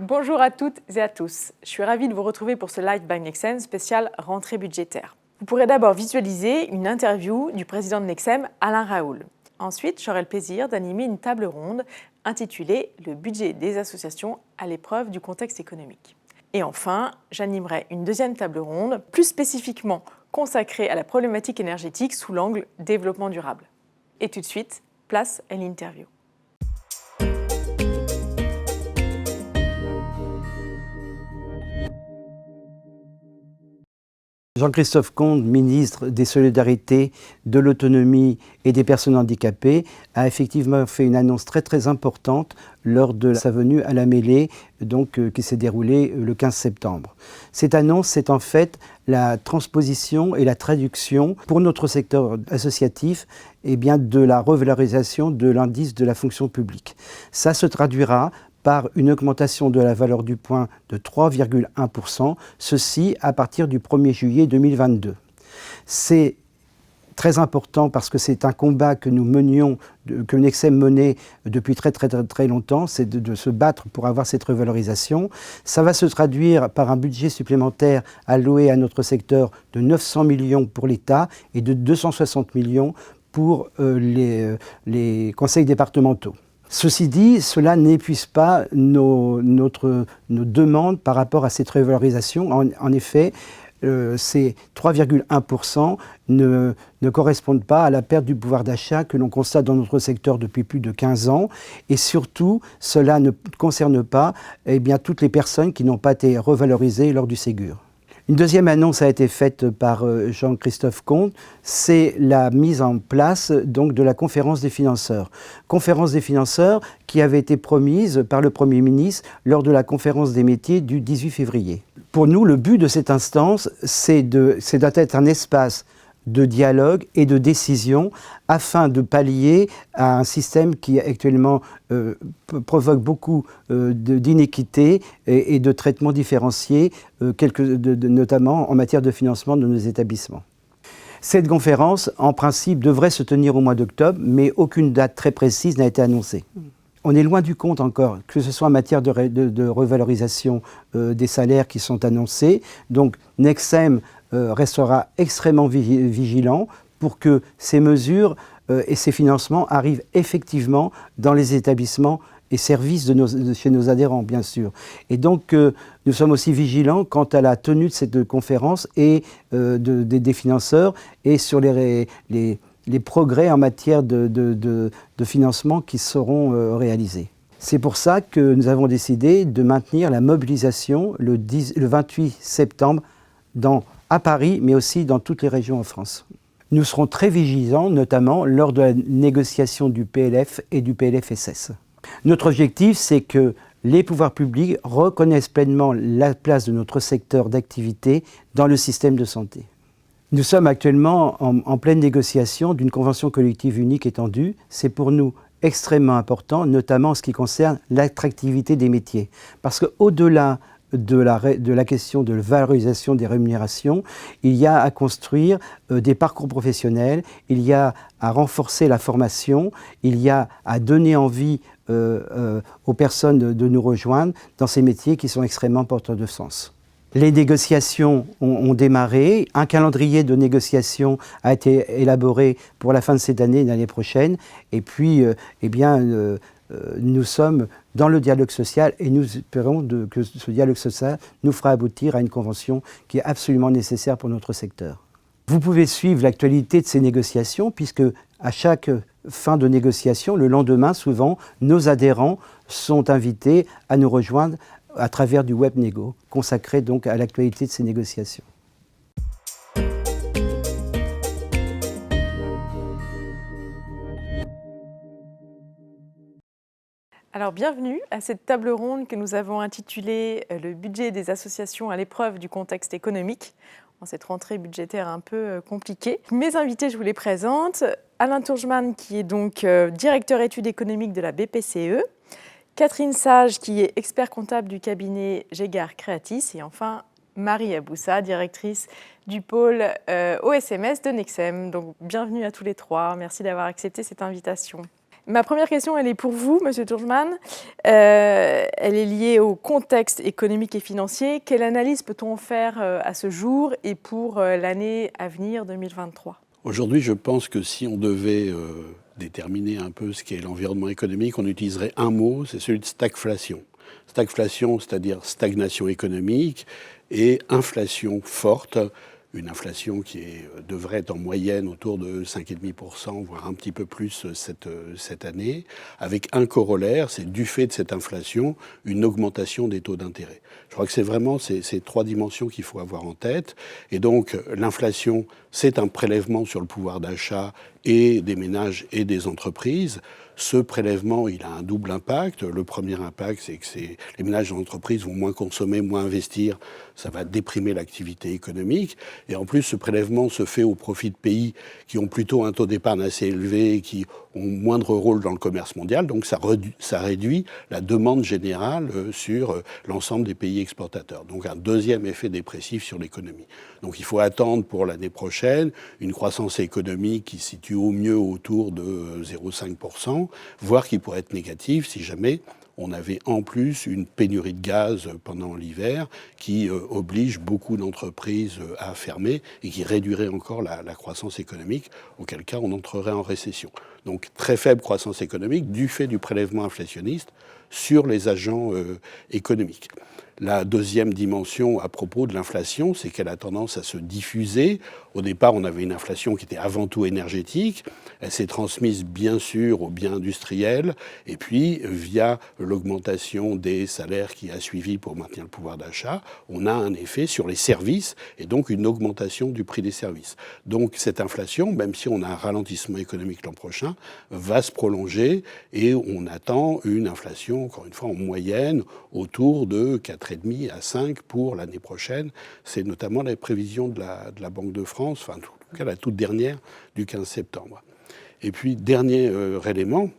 Bonjour à toutes et à tous. Je suis ravie de vous retrouver pour ce Live by Nexem spécial rentrée budgétaire. Vous pourrez d'abord visualiser une interview du président de Nexem, Alain Raoul. Ensuite, j'aurai le plaisir d'animer une table ronde intitulée « Le budget des associations à l'épreuve du contexte économique ». Et enfin, j'animerai une deuxième table ronde, plus spécifiquement consacrée à la problématique énergétique sous l'angle développement durable. Et tout de suite, place à l'interview. Jean-Christophe Comte, ministre des Solidarités, de l'Autonomie et des Personnes handicapées, a effectivement fait une annonce très importante lors de sa venue à la mêlée qui s'est déroulée le 15 septembre. Cette annonce, c'est en fait la transposition et la traduction pour notre secteur associatif de la revalorisation de l'indice de la fonction publique. Ça se traduira par une augmentation de la valeur du point de 3,1%, ceci à partir du 1er juillet 2022. C'est très important parce que c'est un combat que nous menions, que Nexem menait depuis très longtemps, c'est de se battre pour avoir cette revalorisation. Ça va se traduire par un budget supplémentaire alloué à notre secteur de 900 millions pour l'État et de 260 millions pour les conseils départementaux. Ceci dit, cela n'épuise pas nos demandes par rapport à cette revalorisation. En effet, ces 3,1% ne correspondent pas à la perte du pouvoir d'achat que l'on constate dans notre secteur depuis plus de 15 ans. Et surtout, cela ne concerne pas toutes les personnes qui n'ont pas été revalorisées lors du Ségur. Une deuxième annonce a été faite par Jean-Christophe Comte, c'est la mise en place de la conférence des financeurs. Conférence des financeurs qui avait été promise par le Premier ministre lors de la conférence des métiers du 18 février. Pour nous, le but de cette instance, c'est d'être un espace de dialogue et de décision afin de pallier à un système qui actuellement provoque beaucoup d'inéquité et de traitements différenciés, notamment en matière de financement de nos établissements. Cette conférence, en principe, devrait se tenir au mois d'octobre, mais aucune date très précise n'a été annoncée. On est loin du compte encore, que ce soit en matière de revalorisation des salaires qui sont annoncés. Donc Nexem restera extrêmement vigilant pour que ces mesures et ces financements arrivent effectivement dans les établissements et services chez nos adhérents, bien sûr. Et donc, nous sommes aussi vigilants quant à la tenue de cette conférence et des financeurs et sur les progrès en matière de financement qui seront réalisés. C'est pour ça que nous avons décidé de maintenir la mobilisation le 28 septembre à Paris, mais aussi dans toutes les régions en France. Nous serons très vigilants, notamment lors de la négociation du PLF et du PLFSS. Notre objectif, c'est que les pouvoirs publics reconnaissent pleinement la place de notre secteur d'activité dans le système de santé. Nous sommes actuellement en pleine négociation d'une convention collective unique étendue. C'est pour nous extrêmement important, notamment en ce qui concerne l'attractivité des métiers. Parce qu'au-delà de la question de la valorisation des rémunérations, il y a à construire des parcours professionnels, il y a à renforcer la formation, il y a à donner envie aux personnes de nous rejoindre dans ces métiers qui sont extrêmement porteurs de sens. Les négociations ont démarré, un calendrier de négociation a été élaboré pour la fin de cette année et l'année prochaine, et puis nous sommes dans le dialogue social et nous espérons que ce dialogue social nous fera aboutir à une convention qui est absolument nécessaire pour notre secteur. Vous pouvez suivre l'actualité de ces négociations puisque à chaque fin de négociation, le lendemain, souvent, nos adhérents sont invités à nous rejoindre à travers du WebNégo, consacré donc à l'actualité de ces négociations. Alors bienvenue à cette table ronde que nous avons intitulée « Le budget des associations à l'épreuve du contexte économique ». En cette rentrée budgétaire un peu compliquée. Mes invités, je vous les présente. Alain Turgeman, qui est donc directeur études économiques de la BPCE. Catherine Sage, qui est expert comptable du cabinet Gégard Creatis. Et enfin, Marie Aboussa, directrice du pôle OSMS de Nexem. Donc bienvenue à tous les trois. Merci d'avoir accepté cette invitation. Ma première question, elle est pour vous, Monsieur Turgeman. Elle est liée au contexte économique et financier. Quelle analyse peut-on faire à ce jour et pour l'année à venir 2023 ? Aujourd'hui, je pense que si on devait déterminer un peu ce qu'est l'environnement économique, on utiliserait un mot, c'est celui de stagflation. Stagflation, c'est-à-dire stagnation économique, et inflation forte, une inflation qui devrait être en moyenne autour de 5,5%, voire un petit peu plus cette année, avec un corollaire, c'est du fait de cette inflation, une augmentation des taux d'intérêt. Je crois que c'est vraiment ces trois dimensions qu'il faut avoir en tête. Et donc l'inflation, c'est un prélèvement sur le pouvoir d'achat et des ménages et des entreprises. Ce prélèvement, il a un double impact. Le premier impact, c'est que les ménages et les entreprises vont moins consommer, moins investir. Ça va déprimer l'activité économique. Et en plus, ce prélèvement se fait au profit de pays qui ont plutôt un taux d'épargne assez élevé, qui ont moindre rôle dans le commerce mondial. Donc ça réduit la demande générale sur l'ensemble des pays exportateurs. Donc un deuxième effet dépressif sur l'économie. Donc il faut attendre pour l'année prochaine une croissance économique qui se situe au mieux autour de 0,5%, voire qui pourrait être négative si jamais on avait en plus une pénurie de gaz pendant l'hiver qui oblige beaucoup d'entreprises à fermer et qui réduirait encore la croissance économique, auquel cas on entrerait en récession. Donc très faible croissance économique du fait du prélèvement inflationniste sur les agents économiques. La deuxième dimension à propos de l'inflation, c'est qu'elle a tendance à se diffuser. Au départ, on avait une inflation qui était avant tout énergétique. Elle s'est transmise bien sûr aux biens industriels et puis via l'augmentation des salaires qui a suivi pour maintenir le pouvoir d'achat, on a un effet sur les services et donc une augmentation du prix des services. Donc cette inflation, même si on a un ralentissement économique l'an prochain, va se prolonger et on attend une inflation, encore une fois, en moyenne autour de 4,5 à 5 pour l'année prochaine. C'est notamment la prévision de la Banque de France, enfin en tout cas la toute dernière du 15 septembre. Et puis, dernier élément,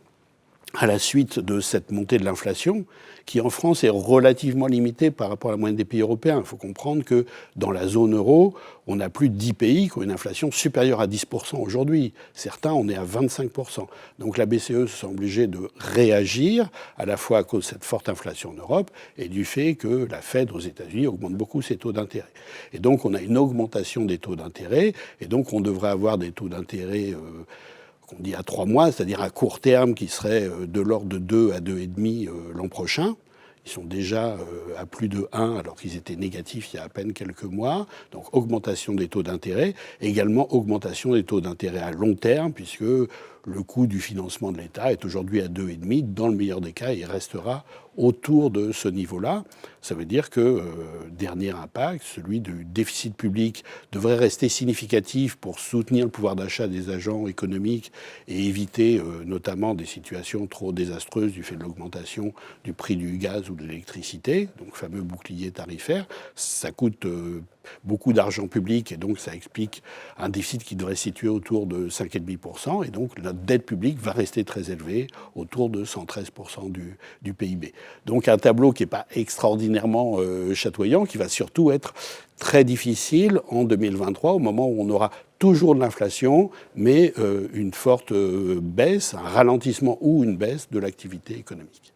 à la suite de cette montée de l'inflation, qui en France est relativement limitée par rapport à la moyenne des pays européens. Il faut comprendre que dans la zone euro, on a plus de 10 pays qui ont une inflation supérieure à 10% aujourd'hui. Certains, on est à 25%. Donc la BCE se sent obligée de réagir, à la fois à cause de cette forte inflation en Europe et du fait que la Fed aux États-Unis augmente beaucoup ses taux d'intérêt. Et donc on a une augmentation des taux d'intérêt, et donc on devrait avoir des taux d'intérêt qu'on dit à 3 mois, c'est-à-dire à court terme, qui serait de l'ordre de 2 à 2,5 l'an prochain. Ils sont déjà à plus de 1 alors qu'ils étaient négatifs il y a à peine quelques mois. Donc augmentation des taux d'intérêt, également augmentation des taux d'intérêt à long terme, puisque le coût du financement de l'État est aujourd'hui à 2,5. Dans le meilleur des cas, il restera autour de ce niveau-là. Ça veut dire que, dernier impact, celui du déficit public devrait rester significatif pour soutenir le pouvoir d'achat des agents économiques et éviter notamment des situations trop désastreuses du fait de l'augmentation du prix du gaz ou de l'électricité, donc fameux bouclier tarifaire. Ça coûte beaucoup d'argent public et donc ça explique un déficit qui devrait se situer autour de 5,5%, et donc notre dette publique va rester très élevée, autour de 113% du PIB. Donc un tableau qui n'est pas extraordinairement chatoyant, qui va surtout être très difficile en 2023, au moment où on aura toujours de l'inflation, mais une forte baisse, un ralentissement ou une baisse de l'activité économique.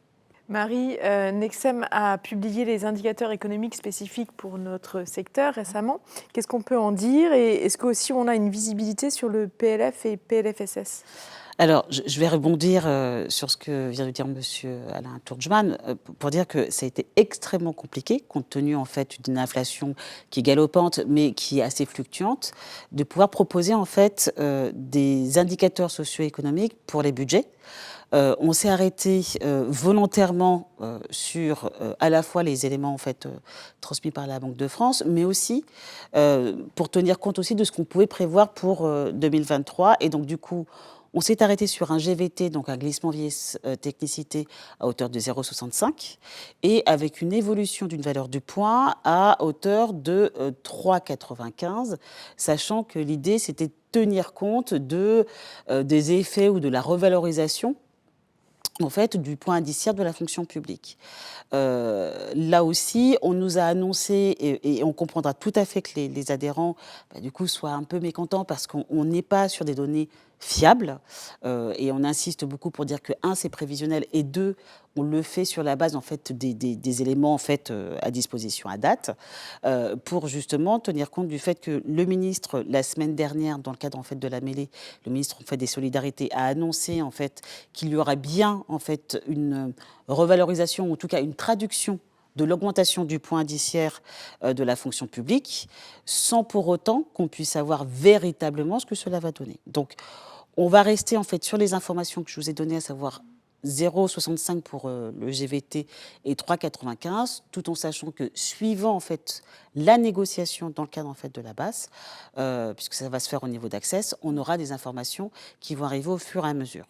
Marie, Nexem a publié les indicateurs économiques spécifiques pour notre secteur récemment. Qu'est-ce qu'on peut en dire et est-ce qu'aussi on a une visibilité sur le PLF et PLFSS ? Alors, je vais rebondir sur ce que vient de dire M. Alain Turgeman pour dire que ça a été extrêmement compliqué, compte tenu en fait d'une inflation qui est galopante mais qui est assez fluctuante, de pouvoir proposer en fait des indicateurs socio-économiques pour les budgets. On s'est arrêté volontairement sur à la fois les éléments en fait transmis par la Banque de France, mais aussi pour tenir compte aussi de ce qu'on pouvait prévoir pour 2023. Et donc du coup, on s'est arrêté sur un GVT, donc un glissement vieillesse technicité à hauteur de 0,65 et avec une évolution d'une valeur du point à hauteur de 3,95, sachant que l'idée c'était de tenir compte des effets ou de la revalorisation en fait, du point indiciaire de la fonction publique. Là aussi, on nous a annoncé, et on comprendra tout à fait que les adhérents, du coup, soient un peu mécontents parce qu'on n'est pas sur des données fiable. Et on insiste beaucoup pour dire que, un, c'est prévisionnel, et deux, on le fait sur la base en fait, des éléments en fait, à disposition à date, pour justement tenir compte du fait que le ministre, la semaine dernière, dans le cadre en fait, de la mêlée, le ministre en fait, des Solidarités a annoncé en fait, qu'il y aura bien en fait, une revalorisation, ou en tout cas une traduction de l'augmentation du point indiciaire de la fonction publique, sans pour autant qu'on puisse savoir véritablement ce que cela va donner. Donc, on va rester en fait sur les informations que je vous ai données, à savoir 0,65 pour le GVT et 3,95, tout en sachant que suivant en fait la négociation dans le cadre en fait de la base, puisque ça va se faire au niveau d'Access, on aura des informations qui vont arriver au fur et à mesure.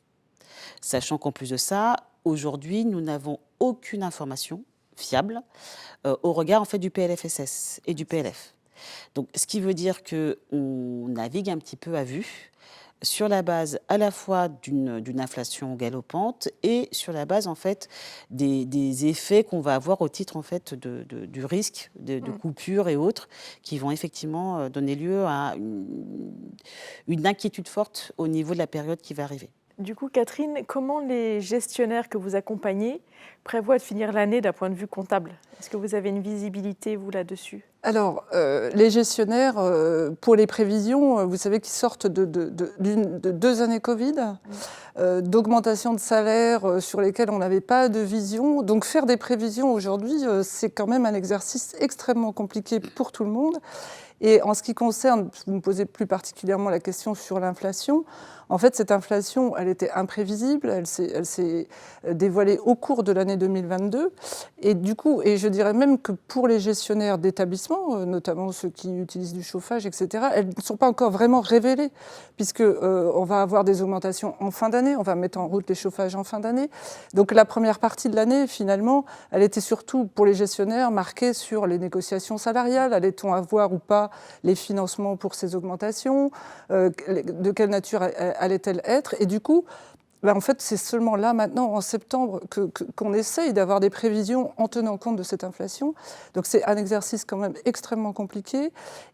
Sachant qu'en plus de ça, aujourd'hui, nous n'avons aucune information fiable au regard en fait du PLFSS et du PLF. Donc, ce qui veut dire qu'on navigue un petit peu à vue, sur la base à la fois d'une inflation galopante et sur la base en fait des effets qu'on va avoir au titre en fait du risque de coupures et autres qui vont effectivement donner lieu à une inquiétude forte au niveau de la période qui va arriver. Du coup, Catherine, comment les gestionnaires que vous accompagnez prévoient de finir l'année d'un point de vue comptable? Est-ce que vous avez une visibilité, vous, là-dessus? Alors, les gestionnaires, pour les prévisions, vous savez qu'ils sortent de 2 années Covid, d'augmentation de salaire sur lesquelles on n'avait pas de vision. Donc, faire des prévisions aujourd'hui, c'est quand même un exercice extrêmement compliqué pour tout le monde. Et en ce qui concerne, vous me posez plus particulièrement la question sur l'inflation, en fait, cette inflation, elle était imprévisible, elle s'est dévoilée au cours de l'année 2022. Et du coup, et je dirais même que pour les gestionnaires d'établissements, notamment ceux qui utilisent du chauffage, etc., elles ne sont pas encore vraiment révélées, puisqu'on va avoir des augmentations en fin d'année, on va mettre en route les chauffages en fin d'année. Donc la première partie de l'année, finalement, elle était surtout pour les gestionnaires marquée sur les négociations salariales. Allait-on avoir ou pas les financements pour ces augmentations, de quelle nature allait-elle être? Et du coup, en fait, c'est seulement là, maintenant, en septembre, qu'on essaye d'avoir des prévisions en tenant compte de cette inflation. Donc c'est un exercice quand même extrêmement compliqué.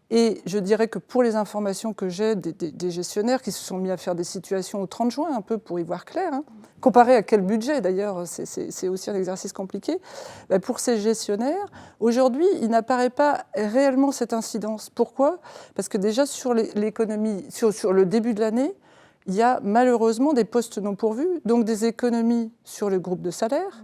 Et je dirais que pour les informations que j'ai des gestionnaires qui se sont mis à faire des situations au 30 juin, un peu pour y voir clair, comparé à quel budget d'ailleurs, c'est aussi un exercice compliqué, pour ces gestionnaires, aujourd'hui, il n'apparaît pas réellement cette incidence. Pourquoi? Parce que déjà sur l'économie, sur le début de l'année, il y a malheureusement des postes non pourvus, donc des économies sur le groupe de salaire.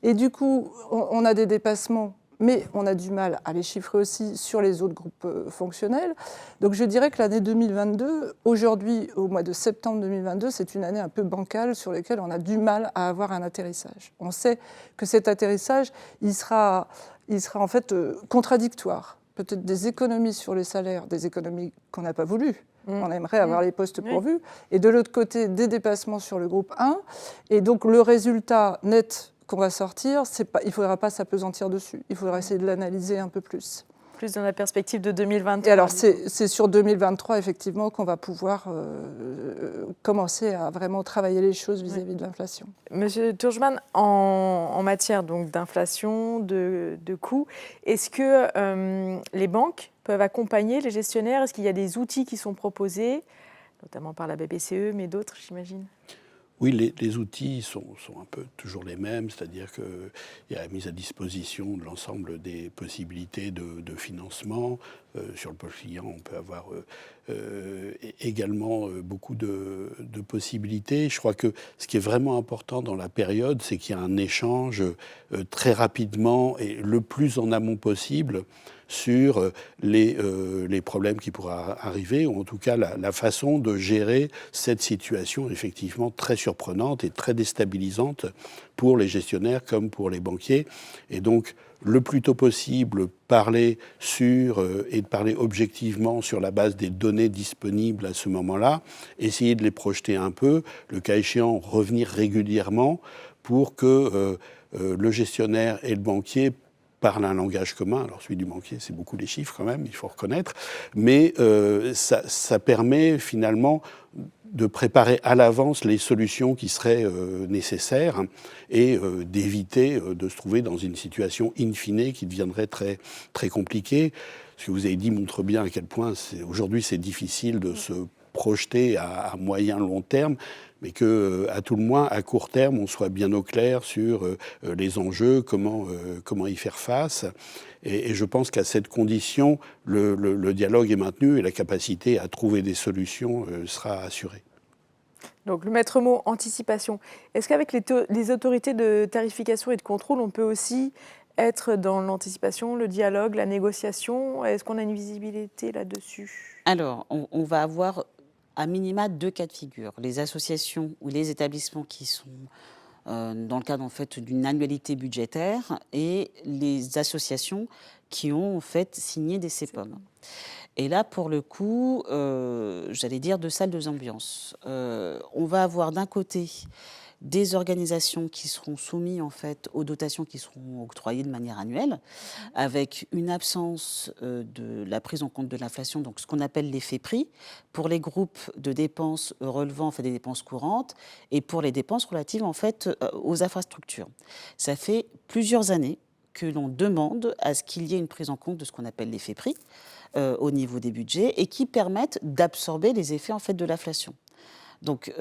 Et du coup, on a des dépassements, mais on a du mal à les chiffrer aussi sur les autres groupes fonctionnels. Donc je dirais que l'année 2022, aujourd'hui, au mois de septembre 2022, c'est une année un peu bancale sur laquelle on a du mal à avoir un atterrissage. On sait que cet atterrissage, il sera en fait contradictoire. Peut-être des économies sur les salaires, des économies qu'on n'a pas voulues. On aimerait avoir les postes pourvus. Et de l'autre côté, des dépassements sur le groupe 1. Et donc, le résultat net qu'on va sortir, il ne faudra pas s'apesantir dessus. Il faudra essayer de l'analyser un peu plus. Plus dans la perspective de 2023. Et alors, c'est sur 2023, effectivement, qu'on va pouvoir commencer à vraiment travailler les choses vis-à-vis de l'inflation. Monsieur Turgeman, en matière donc d'inflation, de coûts, est-ce que les banques peuvent accompagner les gestionnaires? Est-ce qu'il y a des outils qui sont proposés, notamment par la BPCE, mais d'autres, j'imagine? Oui, les outils sont un peu toujours les mêmes, c'est-à-dire qu'il y a la mise à disposition de l'ensemble des possibilités de financement. Sur le pôle client, on peut avoir également beaucoup de possibilités. Je crois que ce qui est vraiment important dans la période, c'est qu'il y a un échange très rapidement et le plus en amont possible sur les problèmes qui pourraient arriver, ou en tout cas la façon de gérer cette situation effectivement très surprenante et très déstabilisante pour les gestionnaires comme pour les banquiers. Et donc, le plus tôt possible, parler et de parler objectivement sur la base des données disponibles à ce moment-là, essayer de les projeter un peu, le cas échéant, revenir régulièrement pour que le gestionnaire et le banquier parlent un langage commun. Alors celui du banquier, c'est beaucoup les chiffres quand même, il faut reconnaître, mais ça permet finalement de préparer à l'avance les solutions qui seraient nécessaires et d'éviter de se trouver dans une situation in fine qui deviendrait très, très compliquée. Ce que vous avez dit montre bien à quel point aujourd'hui c'est difficile de se projeter à moyen, long terme, mais qu'à tout le moins, à court terme, on soit bien au clair sur les enjeux, comment y faire face. Et je pense qu'à cette condition, le dialogue est maintenu et la capacité à trouver des solutions sera assurée. Donc le maître mot, anticipation. Est-ce qu'avec les autorités de tarification et de contrôle, on peut aussi être dans l'anticipation, le dialogue, la négociation? Est-ce qu'on a une visibilité là-dessus? Alors, on va avoir à minima 2 cas de figure. Les associations ou les établissements qui sont dans le cadre en fait, d'une annualité budgétaire et les associations qui ont en fait signé des CEPOM. Et là, pour le coup, j'allais dire 2 salles, 2 ambiances. On va avoir d'un côté des organisations qui seront soumises en fait, aux dotations qui seront octroyées de manière annuelle, avec une absence de la prise en compte de l'inflation, donc ce qu'on appelle l'effet prix, pour les groupes de dépenses relevant en fait, des dépenses courantes et pour les dépenses relatives en fait, aux infrastructures. Ça fait plusieurs années que l'on demande à ce qu'il y ait une prise en compte de ce qu'on appelle l'effet prix au niveau des budgets et qui permettent d'absorber les effets en fait, de l'inflation. Donc,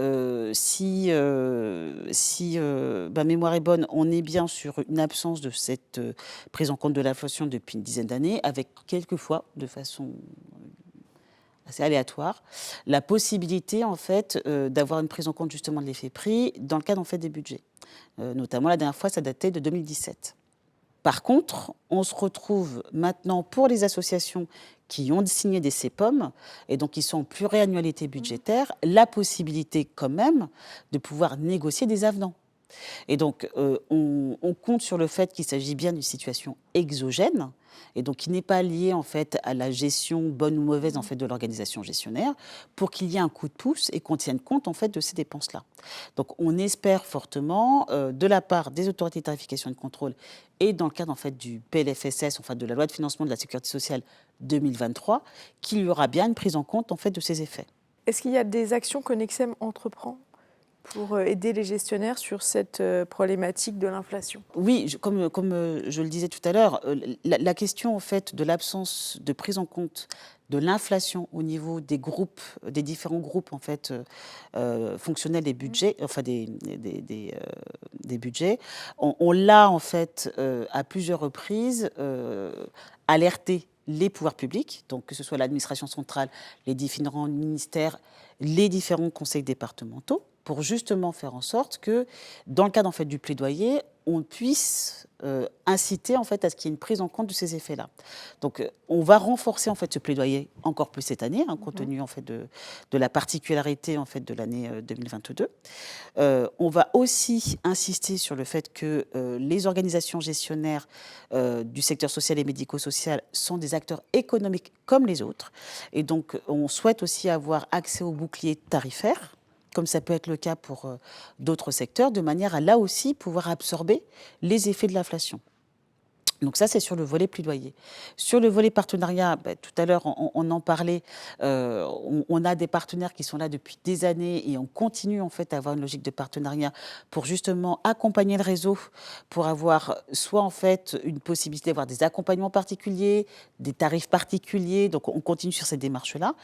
si ma mémoire est bonne, on est bien sur une absence de cette prise en compte de l'inflation depuis une dizaine d'années, avec quelquefois, de façon assez aléatoire, la possibilité en fait d'avoir une prise en compte justement de l'effet prix dans le cadre en fait des budgets. Notamment, la dernière fois, ça datait de 2017. Par contre, on se retrouve maintenant pour les associations qui ont signé des CEPOM et donc qui sont en pluriannualité budgétaire, la possibilité quand même de pouvoir négocier des avenants. Et donc, on compte sur le fait qu'il s'agit bien d'une situation exogène et donc qui n'est pas liée en fait à la gestion bonne ou mauvaise en fait de l'organisation gestionnaire, pour qu'il y ait un coup de pouce et qu'on tienne compte en fait de ces dépenses-là. Donc, on espère fortement de la part des autorités de tarification et de contrôle et dans le cadre en fait du PLFSS, enfin de la loi de financement de la sécurité sociale 2023, qu'il y aura bien une prise en compte en fait de ces effets. Est-ce qu'il y a des actions que Nexem entreprend pour aider les gestionnaires sur cette problématique de l'inflation? Oui, comme je le disais tout à l'heure, la question en fait de l'absence de prise en compte de l'inflation au niveau des groupes, des différents groupes en fait fonctionnels des budgets, enfin des budgets, on l'a en fait à plusieurs reprises alerté les pouvoirs publics, donc que ce soit l'administration centrale, les différents ministères, les différents conseils départementaux, pour justement faire en sorte que, dans le cadre en fait, du plaidoyer, on puisse inciter en fait, à ce qu'il y ait une prise en compte de ces effets-là. Donc, on va renforcer en fait, ce plaidoyer encore plus cette année, hein, compte tenu en fait, de la particularité en fait, de l'année 2022. On va aussi insister sur le fait que les organisations gestionnaires du secteur social et médico-social sont des acteurs économiques comme les autres. Et donc, on souhaite aussi avoir accès au bouclier tarifaire, comme ça peut être le cas pour d'autres secteurs, de manière à là aussi pouvoir absorber les effets de l'inflation. Donc ça, c'est sur le volet plaidoyer. Sur le volet partenariat, tout à l'heure, on en parlait, on a des partenaires qui sont là depuis des années et on continue en fait à avoir une logique de partenariat pour justement accompagner le réseau, pour avoir soit en fait une possibilité d'avoir des accompagnements particuliers, des tarifs particuliers, donc on continue sur cette démarche-là.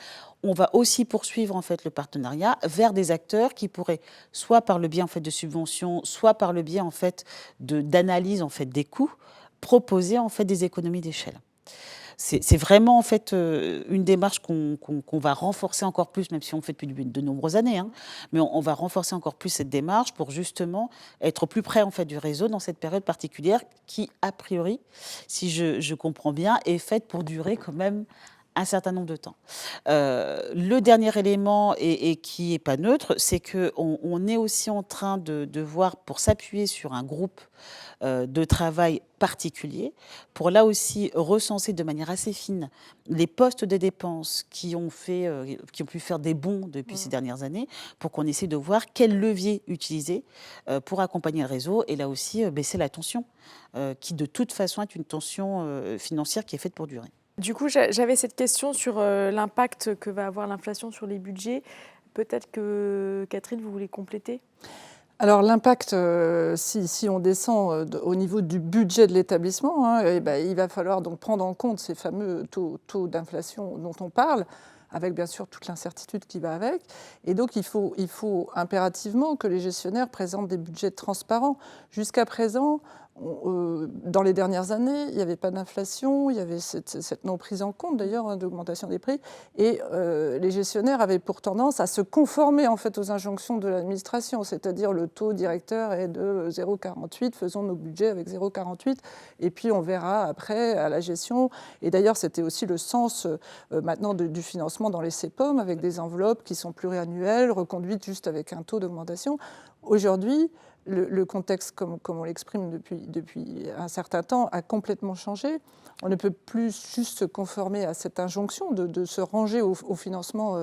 On va aussi poursuivre en fait le partenariat vers des acteurs qui pourraient, soit par le biais en fait de subventions, soit par le biais en fait d'analyse en fait des coûts, proposer en fait des économies d'échelle. C'est vraiment en fait une démarche qu'on va renforcer encore plus, même si on le fait depuis de nombreuses années, hein, mais on va renforcer encore plus cette démarche pour justement être au plus près en fait du réseau dans cette période particulière qui, a priori, si je comprends bien, est faite pour durer quand même un certain nombre de temps. Le dernier élément, et qui n'est pas neutre, c'est qu'on est aussi en train de voir, pour s'appuyer sur un groupe de travail particulier, pour là aussi recenser de manière assez fine les postes de dépenses qui ont pu faire des bons depuis ces dernières années, pour qu'on essaie de voir quel levier utiliser pour accompagner le réseau, et là aussi baisser la tension, qui de toute façon est une tension financière qui est faite pour durer. Du coup, j'avais cette question sur l'impact que va avoir l'inflation sur les budgets. Peut-être que, Catherine, vous voulez compléter ? Alors l'impact, si on descend au niveau du budget de l'établissement, il va falloir donc prendre en compte ces fameux taux d'inflation dont on parle. avec bien sûr toute l'incertitude qui va avec. Et donc il faut impérativement que les gestionnaires présentent des budgets transparents. Jusqu'à présent, dans les dernières années, il n'y avait pas d'inflation, il y avait cette non prise en compte d'ailleurs d'augmentation des prix, et les gestionnaires avaient pour tendance à se conformer en fait aux injonctions de l'administration, c'est-à-dire le taux directeur est de 0,48, faisons nos budgets avec 0,48, et puis on verra après à la gestion. Et d'ailleurs, c'était aussi le sens maintenant du financement dans les CPOM, avec des enveloppes qui sont pluriannuelles, reconduites juste avec un taux d'augmentation. Aujourd'hui, le contexte, comme on l'exprime depuis un certain temps, a complètement changé. On ne peut plus juste se conformer à cette injonction de se ranger au financement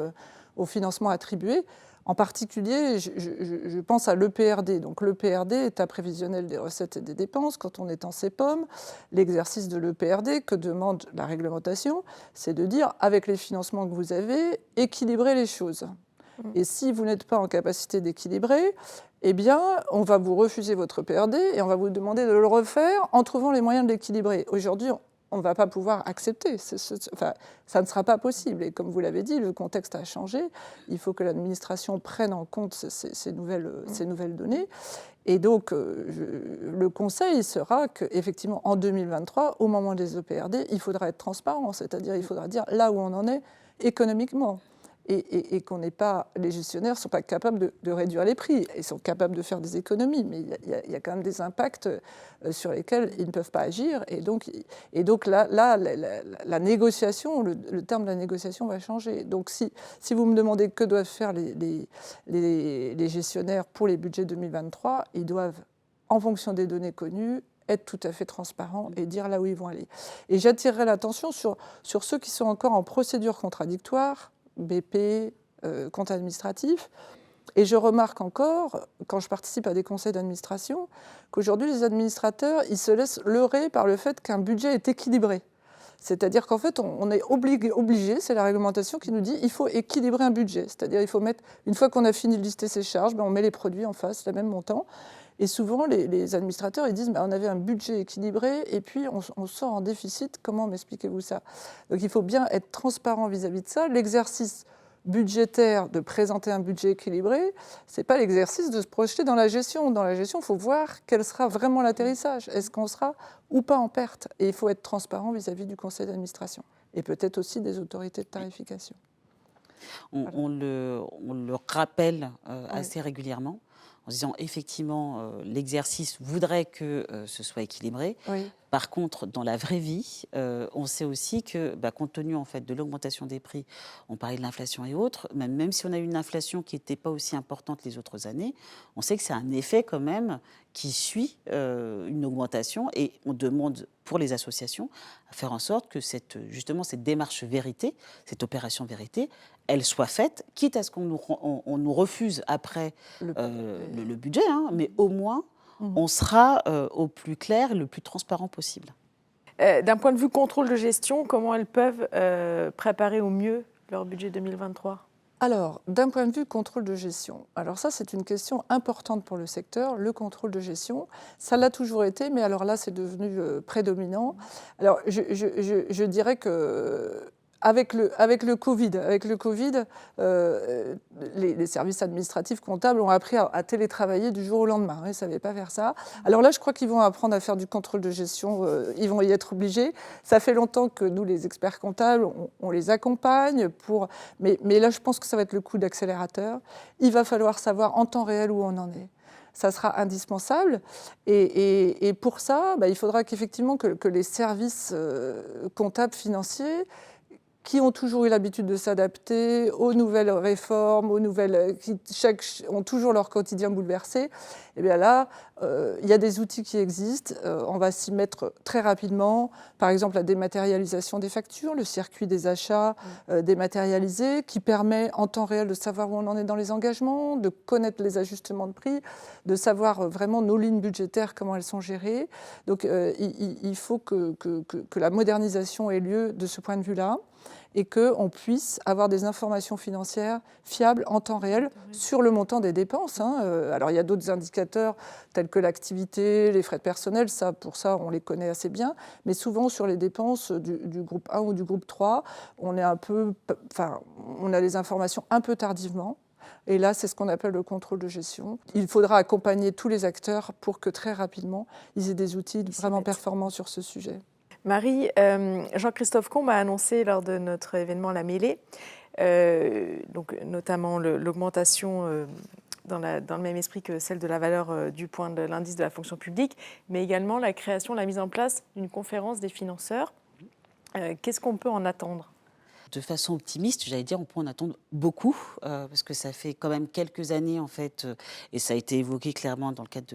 attribué. En particulier, je pense à l'EPRD. Donc l'EPRD, État prévisionnel des recettes et des dépenses. Quand on est en CPOM, l'exercice de l'EPRD, que demande la réglementation, c'est de dire, avec les financements que vous avez, équilibrez les choses. Et si vous n'êtes pas en capacité d'équilibrer, eh bien, on va vous refuser votre PRD et on va vous demander de le refaire en trouvant les moyens de l'équilibrer. Aujourd'hui, on ne va pas pouvoir accepter. Ça ne sera pas possible. Et comme vous l'avez dit, le contexte a changé. Il faut que l'administration prenne en compte ces nouvelles données. Et donc, le conseil sera qu'effectivement, en 2023, au moment des EPRD, il faudra être transparent. C'est-à-dire, il faudra dire là où on en est économiquement. Et qu'on n'est pas, les gestionnaires ne sont pas capables de réduire les prix. Ils sont capables de faire des économies, mais il y a quand même des impacts sur lesquels ils ne peuvent pas agir. Et donc là la négociation, le terme de la négociation va changer. Donc si vous me demandez que doivent faire les gestionnaires pour les budgets 2023, ils doivent, en fonction des données connues, être tout à fait transparents et dire là où ils vont aller. Et j'attirerai l'attention sur ceux qui sont encore en procédure contradictoire, BP, compte administratif. Et je remarque encore, quand je participe à des conseils d'administration, qu'aujourd'hui, les administrateurs, ils se laissent leurrer par le fait qu'un budget est équilibré. C'est-à-dire qu'en fait, on est obligé, c'est la réglementation qui nous dit il faut équilibrer un budget. C'est-à-dire il faut mettre, une fois qu'on a fini de lister ses charges, on met les produits en face, le même montant. Et souvent, les administrateurs, ils disent on avait un budget équilibré et puis on sort en déficit. Comment m'expliquez-vous ça? Donc il faut bien être transparent vis-à-vis de ça. L'exercice budgétaire de présenter un budget équilibré, ce n'est pas l'exercice de se projeter dans la gestion. Dans la gestion, il faut voir quel sera vraiment l'atterrissage. Est-ce qu'on sera ou pas en perte? Et il faut être transparent vis-à-vis du conseil d'administration et peut-être aussi des autorités de tarification. On le rappelle assez régulièrement en disant effectivement l'exercice voudrait que ce soit équilibré. Oui. Par contre, dans la vraie vie, on sait aussi que, compte tenu en fait de l'augmentation des prix, on parlait de l'inflation et autres, même si on a eu une inflation qui n'était pas aussi importante les autres années, on sait que c'est un effet quand même qui suit une augmentation et on demande pour les associations à faire en sorte que cette démarche vérité, cette opération vérité, elle soit faite, quitte à ce qu'on nous refuse après le budget, mais au moins on sera au plus clair et le plus transparent possible. D'un point de vue contrôle de gestion, comment elles peuvent préparer au mieux leur budget 2023 ? Alors, d'un point de vue contrôle de gestion, alors ça c'est une question importante pour le secteur, le contrôle de gestion. Ça l'a toujours été, mais alors là c'est devenu prédominant. Alors je dirais que avec le Covid, les services administratifs comptables ont appris à télétravailler du jour au lendemain. Ils ne savaient pas faire ça. Alors là, je crois qu'ils vont apprendre à faire du contrôle de gestion. Ils vont y être obligés. Ça fait longtemps que nous, les experts comptables, on les accompagne. Mais là, je pense que ça va être le coup d'accélérateur. Il va falloir savoir en temps réel où on en est. Ça sera indispensable. Et pour ça, il faudra qu'effectivement que les services comptables financiers qui ont toujours eu l'habitude de s'adapter aux nouvelles réformes, qui ont toujours leur quotidien bouleversé, et bien là, il y a des outils qui existent, on va s'y mettre très rapidement, par exemple la dématérialisation des factures, le circuit des achats dématérialisé, qui permet en temps réel de savoir où on en est dans les engagements, de connaître les ajustements de prix, de savoir vraiment nos lignes budgétaires, comment elles sont gérées. Donc il faut que la modernisation ait lieu de ce point de vue-là. et qu'on puisse avoir des informations financières fiables en temps réel sur le montant des dépenses. Alors il y a d'autres indicateurs tels que l'activité, les frais de personnel, pour ça on les connaît assez bien, mais souvent sur les dépenses du groupe 1 ou du groupe 3, on a les informations un peu tardivement. Et là, c'est ce qu'on appelle le contrôle de gestion. Il faudra accompagner tous les acteurs pour que très rapidement, ils aient des outils vraiment performants sur ce sujet. Marie, Jean-Christophe Combe a annoncé lors de notre événement La Mêlée, donc notamment l'augmentation dans le même esprit que celle de la valeur du point de l'indice de la fonction publique, mais également la création, la mise en place d'une conférence des financeurs. Qu'est-ce qu'on peut en attendre ? De façon optimiste, j'allais dire, on peut en attendre beaucoup, parce que ça fait quand même quelques années, en fait, et ça a été évoqué clairement dans le cadre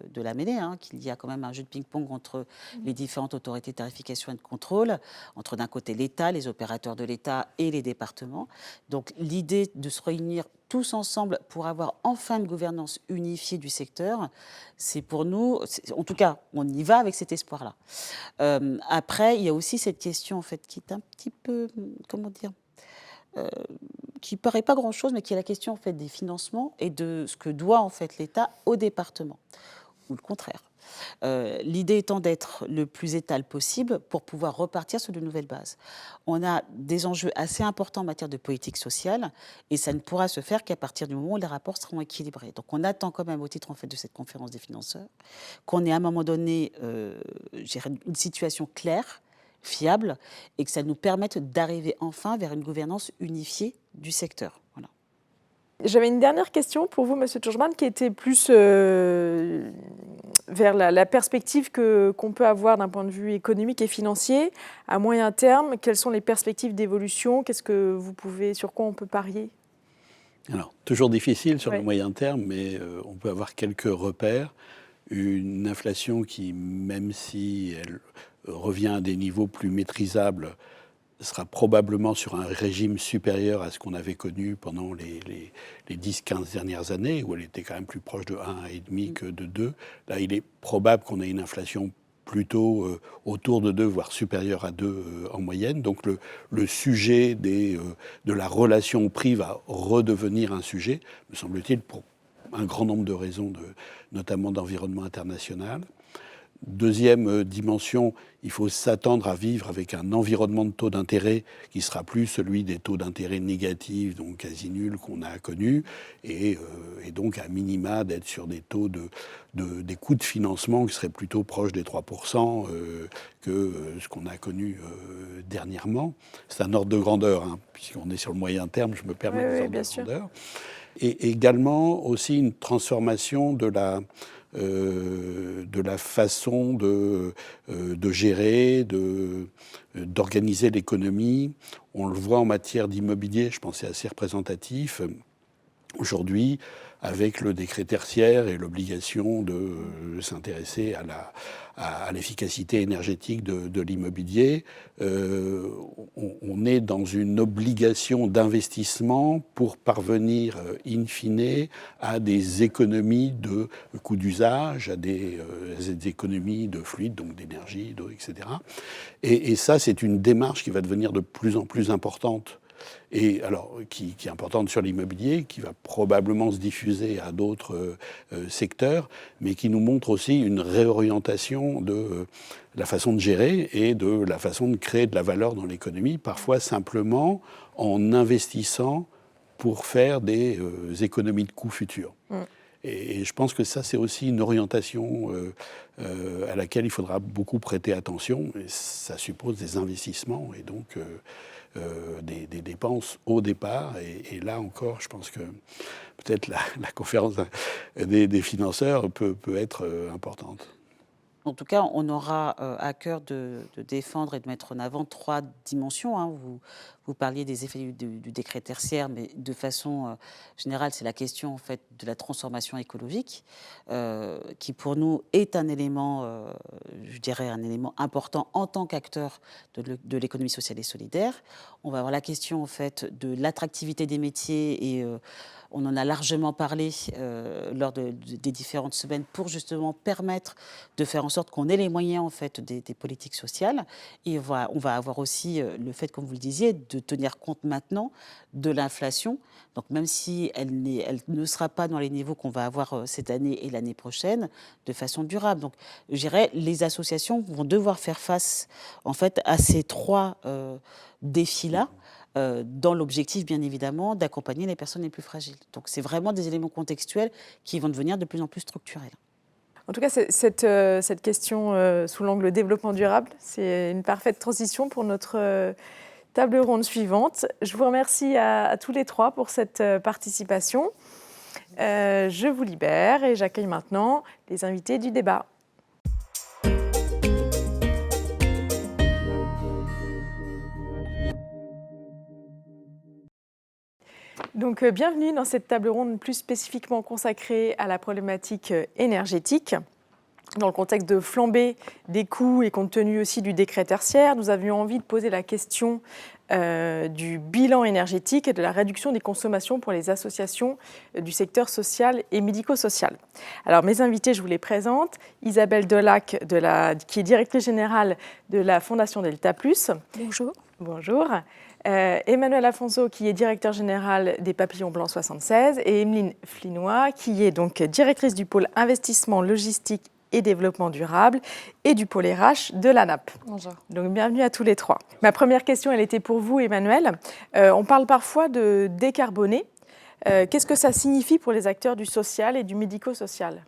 de la mêlée, qu'il y a quand même un jeu de ping-pong entre les différentes autorités de tarification et de contrôle, entre d'un côté l'État, les opérateurs de l'État et les départements. Donc l'idée de se réunir tous ensemble pour avoir enfin une gouvernance unifiée du secteur, c'est pour nous, en tout cas, on y va avec cet espoir-là. Après, il y a aussi cette question, en fait, qui est un petit peu, comment dire, qui paraît pas grand-chose, mais qui est la question, en fait, des financements et de ce que doit, en fait, l'État au département, ou le contraire. L'idée étant d'être le plus étal possible pour pouvoir repartir sur de nouvelles bases. On a des enjeux assez importants en matière de politique sociale et ça ne pourra se faire qu'à partir du moment où les rapports seront équilibrés. Donc on attend quand même au titre en fait, de cette conférence des financeurs qu'on ait à un moment donné une situation claire, fiable et que ça nous permette d'arriver enfin vers une gouvernance unifiée du secteur. Voilà. J'avais une dernière question pour vous, Monsieur Turgeman, qui était plus vers la perspective qu'on peut avoir d'un point de vue économique et financier. À moyen terme, quelles sont les perspectives d'évolution ? Sur quoi on peut parier ? Alors, toujours difficile sur le moyen terme, mais on peut avoir quelques repères. Une inflation qui, même si elle revient à des niveaux plus maîtrisables, sera probablement sur un régime supérieur à ce qu'on avait connu pendant les 10-15 dernières années, où elle était quand même plus proche de 1,5 que de 2. Là, il est probable qu'on ait une inflation plutôt autour de 2, voire supérieure à 2 en moyenne. Donc le sujet de la relation au prix va redevenir un sujet, me semble-t-il, pour un grand nombre de raisons, notamment d'environnement international. Deuxième dimension, il faut s'attendre à vivre avec un environnement de taux d'intérêt qui sera plus celui des taux d'intérêt négatifs, donc quasi nuls, qu'on a connus, et donc à minima d'être sur des taux des coûts de financement qui seraient plutôt proches des 3% que ce qu'on a connu dernièrement. C'est un ordre de grandeur, puisqu'on est sur le moyen terme, je me permets des ordres de grandeur. Et également aussi une transformation de la façon de gérer, d'organiser l'économie. On le voit en matière d'immobilier, je pense que c'est assez représentatif. Aujourd'hui, avec le décret tertiaire et l'obligation de s'intéresser à l'efficacité énergétique de l'immobilier, on est dans une obligation d'investissement pour parvenir, in fine, à des économies de coûts d'usage, à des économies de fluide, donc d'énergie, d'eau, etc. Et ça, c'est une démarche qui va devenir de plus en plus importante. Et alors, qui est importante sur l'immobilier, qui va probablement se diffuser à d'autres secteurs, mais qui nous montre aussi une réorientation de la façon de gérer et de la façon de créer de la valeur dans l'économie, parfois simplement en investissant pour faire des économies de coûts futurs. Et je pense que ça, c'est aussi une orientation à laquelle il faudra beaucoup prêter attention. Et ça suppose des investissements et donc des dépenses au départ. Et là encore, je pense que peut-être la conférence des financeurs peut être importante. En tout cas, on aura à cœur de défendre et de mettre en avant 3 dimensions. Vous parliez des effets du décret tertiaire, mais de façon générale, c'est la question en fait de la transformation écologique, qui pour nous est un élément, je dirais, un élément important en tant qu'acteur de l'économie sociale et solidaire. On va avoir la question en fait de l'attractivité des métiers et on en a largement parlé lors des différentes semaines pour justement permettre de faire en sorte qu'on ait les moyens en fait des politiques sociales. Et on va avoir aussi le fait, comme vous le disiez, de tenir compte maintenant de l'inflation. Donc même si elle ne sera pas dans les niveaux qu'on va avoir cette année et l'année prochaine, de façon durable. Donc je dirais les associations vont devoir faire face en fait à ces trois défis-là. Dans l'objectif, bien évidemment, d'accompagner les personnes les plus fragiles. Donc, c'est vraiment des éléments contextuels qui vont devenir de plus en plus structurels. En tout cas, cette question sous l'angle développement durable, c'est une parfaite transition pour notre table ronde suivante. Je vous remercie à tous les trois pour cette participation. Je vous libère et j'accueille maintenant les invités du débat. Donc, bienvenue dans cette table ronde plus spécifiquement consacrée à la problématique énergétique. Dans le contexte de flambée des coûts et compte tenu aussi du décret tertiaire, nous avions envie de poser la question du bilan énergétique et de la réduction des consommations pour les associations du secteur social et médico-social. Alors mes invités, je vous les présente. Isabelle Dolac, qui est directrice générale de la Fondation Delta+. Bonjour. Bonjour. Emmanuel Afonso, qui est directeur général des Papillons Blancs 76, et Emeline Flinois, qui est donc directrice du pôle investissement, logistique et développement durable et du pôle RH de l'ANAP. Bonjour. Donc bienvenue à tous les trois. Ma première question, elle était pour vous, Emmanuel. On parle parfois de décarboner. Qu'est-ce que ça signifie pour les acteurs du social et du médico-social ?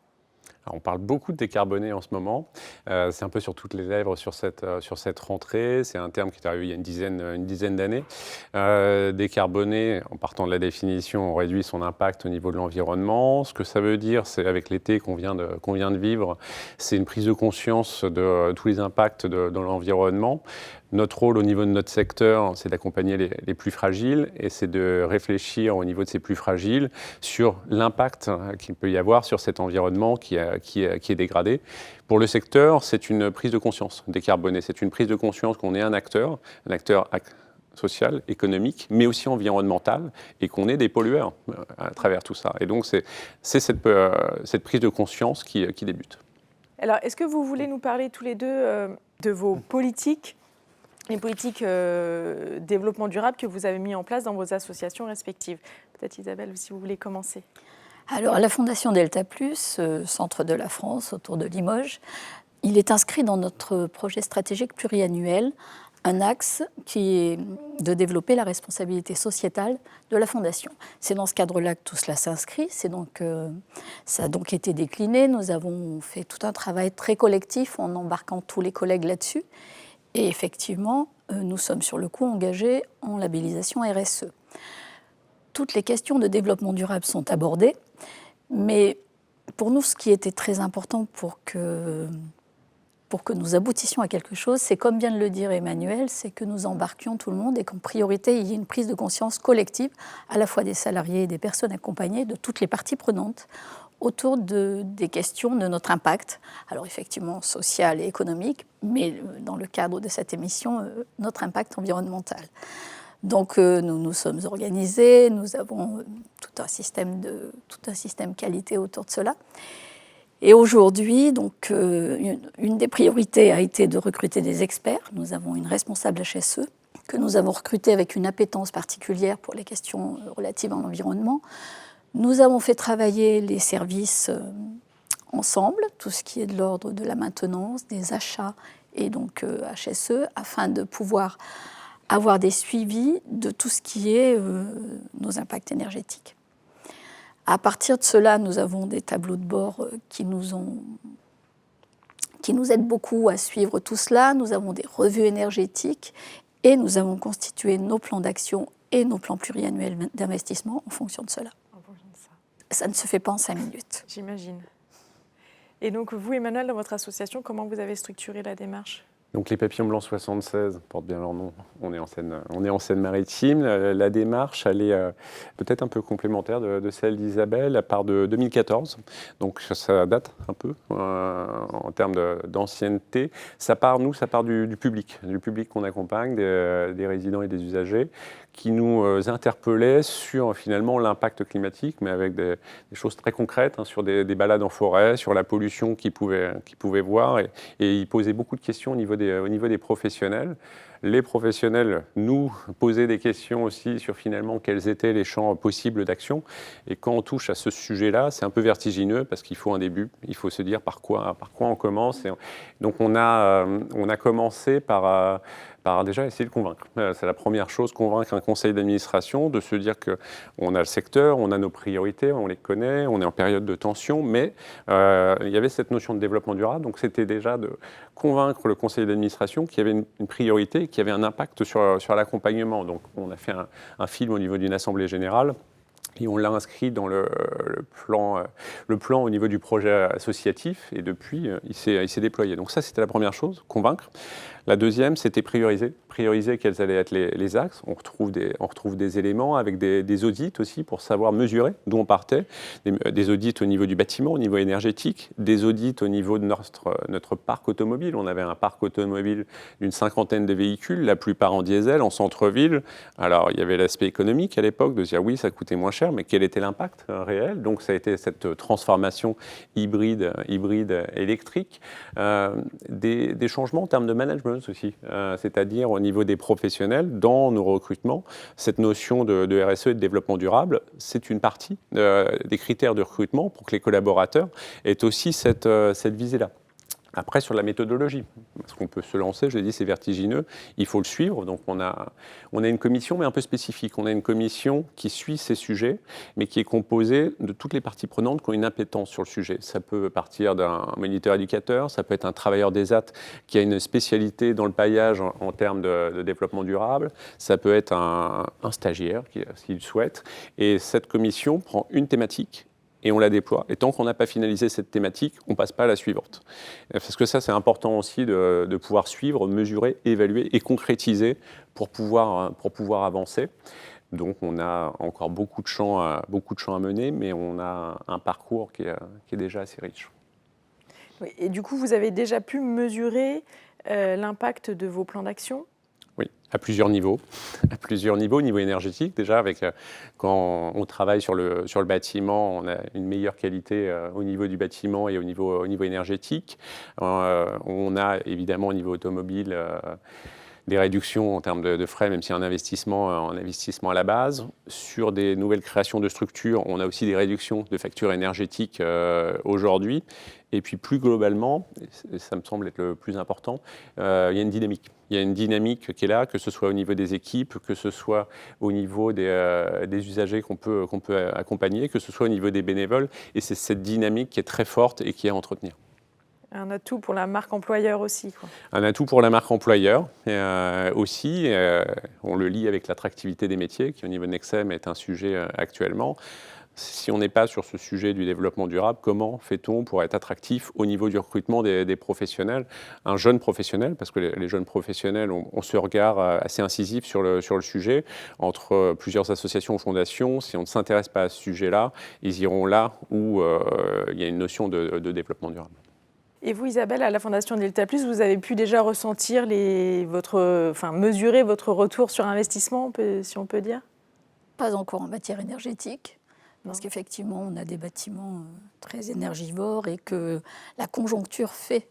Alors, on parle beaucoup de décarboner en ce moment. C'est un peu sur toutes les lèvres sur cette rentrée. C'est un terme qui est arrivé il y a une dizaine d'années. Décarboner, en partant de la définition, on réduit son impact au niveau de l'environnement. Ce que ça veut dire, c'est avec l'été qu'on vient de vivre, c'est une prise de conscience de tous les impacts dans l'environnement. Notre rôle au niveau de notre secteur, c'est d'accompagner les plus fragiles et c'est de réfléchir au niveau de ces plus fragiles sur l'impact qu'il peut y avoir sur cet environnement qui est dégradé. Pour le secteur, c'est une prise de conscience décarbonée. C'est une prise de conscience qu'on est un acteur social, économique, mais aussi environnemental, et qu'on est des pollueurs à travers tout ça. Et donc, c'est cette prise de conscience qui débute. Alors, est-ce que vous voulez nous parler tous les deux de vos politiques, les politiques développement durable que vous avez mis en place dans vos associations respectives? Peut-être Isabelle, si vous voulez commencer. Alors, à la Fondation Delta+, centre de la France, autour de Limoges, il est inscrit dans notre projet stratégique pluriannuel un axe qui est de développer la responsabilité sociétale de la Fondation. C'est dans ce cadre-là que tout cela s'inscrit. Ça a donc été décliné. Nous avons fait tout un travail très collectif en embarquant tous les collègues là-dessus. Et effectivement, nous sommes sur le coup engagés en labellisation RSE. Toutes les questions de développement durable sont abordées, mais pour nous, ce qui était très important pour que nous aboutissions à quelque chose, c'est comme vient de le dire Emmanuel, c'est que nous embarquions tout le monde et qu'en priorité, il y ait une prise de conscience collective, à la fois des salariés et des personnes accompagnées, de toutes les parties prenantes, autour des questions de notre impact, alors effectivement social et économique, mais dans le cadre de cette émission, notre impact environnemental. Donc nous nous sommes organisés, nous avons tout un système qualité autour de cela. Et aujourd'hui, donc, une des priorités a été de recruter des experts. Nous avons une responsable HSE que nous avons recrutée avec une appétence particulière pour les questions relatives à l'environnement. Nous avons fait travailler les services ensemble, tout ce qui est de l'ordre de la maintenance, des achats et donc HSE, afin de pouvoir avoir des suivis de tout ce qui est nos impacts énergétiques. À partir de cela, nous avons des tableaux de bord qui nous aident beaucoup à suivre tout cela. Nous avons des revues énergétiques et nous avons constitué nos plans d'action et nos plans pluriannuels d'investissement en fonction de cela. Ça ne se fait pas en 5 minutes. J'imagine. Et donc vous, Emmanuel, dans votre association, comment vous avez structuré la démarche ? Donc les Papillons Blancs 76 portent bien leur nom. On est en Seine-Maritime. La démarche, elle est peut-être un peu complémentaire de celle d'Isabelle, à part de 2014. Donc ça date un peu en termes d'ancienneté. Ça part du public qu'on accompagne, des résidents et des usagers, qui nous interpellaient sur finalement l'impact climatique, mais avec des choses très concrètes, hein, sur des balades en forêt, sur la pollution qu'ils pouvaient voir. Et ils posaient beaucoup de questions au niveau des professionnels. Les professionnels nous posaient des questions aussi sur finalement quels étaient les champs possibles d'action. Et quand on touche à ce sujet-là, c'est un peu vertigineux parce qu'il faut un début. Il faut se dire par quoi on commence. Et donc on a commencé par déjà essayer de convaincre. C'est la première chose, convaincre un conseil d'administration, de se dire qu'on a le secteur, on a nos priorités, on les connaît, on est en période de tension, mais il y avait cette notion de développement durable, donc c'était déjà de convaincre le conseil d'administration qu'il y avait une priorité et qu'il y avait un impact sur l'accompagnement. Donc on a fait un film au niveau d'une assemblée générale, et on l'a inscrit dans le plan au niveau du projet associatif, et depuis, il s'est déployé. Donc ça, c'était la première chose, convaincre. La deuxième, c'était prioriser quels allaient être les axes. On retrouve des éléments avec des audits aussi pour savoir mesurer d'où on partait. Des audits au niveau du bâtiment, au niveau énergétique, des audits au niveau de notre parc automobile. On avait un parc automobile d'une 50aine de véhicules, la plupart en diesel, en centre-ville. Alors, il y avait l'aspect économique à l'époque, de se dire oui, ça coûtait moins cher, mais quel était l'impact réel? Donc, ça a été cette transformation hybride électrique. Des changements en termes de management aussi, c'est-à-dire au niveau des professionnels, dans nos recrutements, cette notion de RSE et de développement durable, c'est une partie des critères de recrutement pour que les collaborateurs aient aussi cette visée-là. Après, sur la méthodologie, parce qu'on peut se lancer, je l'ai dit, c'est vertigineux, il faut le suivre. Donc, on a une commission, mais un peu spécifique. On a une commission qui suit ces sujets, mais qui est composée de toutes les parties prenantes qui ont une appétence sur le sujet. Ça peut partir d'un moniteur éducateur, ça peut être un travailleur des AT qui a une spécialité dans le paillage en termes de développement durable, ça peut être un stagiaire, s'il souhaite. Et cette commission prend une thématique et on la déploie. Et tant qu'on n'a pas finalisé cette thématique, on ne passe pas à la suivante. Parce que ça, c'est important aussi de pouvoir suivre, mesurer, évaluer et concrétiser pour pouvoir avancer. Donc, on a encore beaucoup de champs à mener, mais on a un parcours qui est déjà assez riche. Oui, et du coup, vous avez déjà pu mesurer l'impact de vos plans d'action ? Oui, à plusieurs niveaux. Au niveau énergétique, déjà, quand on travaille sur le bâtiment, on a une meilleure qualité au niveau du bâtiment et au niveau énergétique. On a évidemment au niveau automobile des réductions en termes de frais, même s'il y a un investissement à la base. Sur des nouvelles créations de structures, on a aussi des réductions de factures énergétiques aujourd'hui. Et puis plus globalement, et ça me semble être le plus important, il y a une dynamique. Il y a une dynamique qui est là, que ce soit au niveau des équipes, que ce soit au niveau des usagers qu'on peut accompagner, que ce soit au niveau des bénévoles. Et c'est cette dynamique qui est très forte et qui est à entretenir. Un atout pour la marque employeur aussi, quoi. Un atout pour la marque employeur aussi. On le lie avec l'attractivité des métiers, qui au niveau de Nexem est un sujet actuellement. Si on n'est pas sur ce sujet du développement durable, comment fait-on pour être attractif au niveau du recrutement des professionnels? Un jeune professionnel, parce que les jeunes professionnels ont ce regard assez incisif sur le sujet, entre plusieurs associations ou fondations, si on ne s'intéresse pas à ce sujet-là, ils iront là où il y a une notion de développement durable. Et vous, Isabelle, à la Fondation Delta+, vous avez pu déjà ressentir mesurer votre retour sur investissement, si on peut dire? Pas encore en matière énergétique, parce qu'effectivement, on a des bâtiments très énergivores et que la conjoncture fait.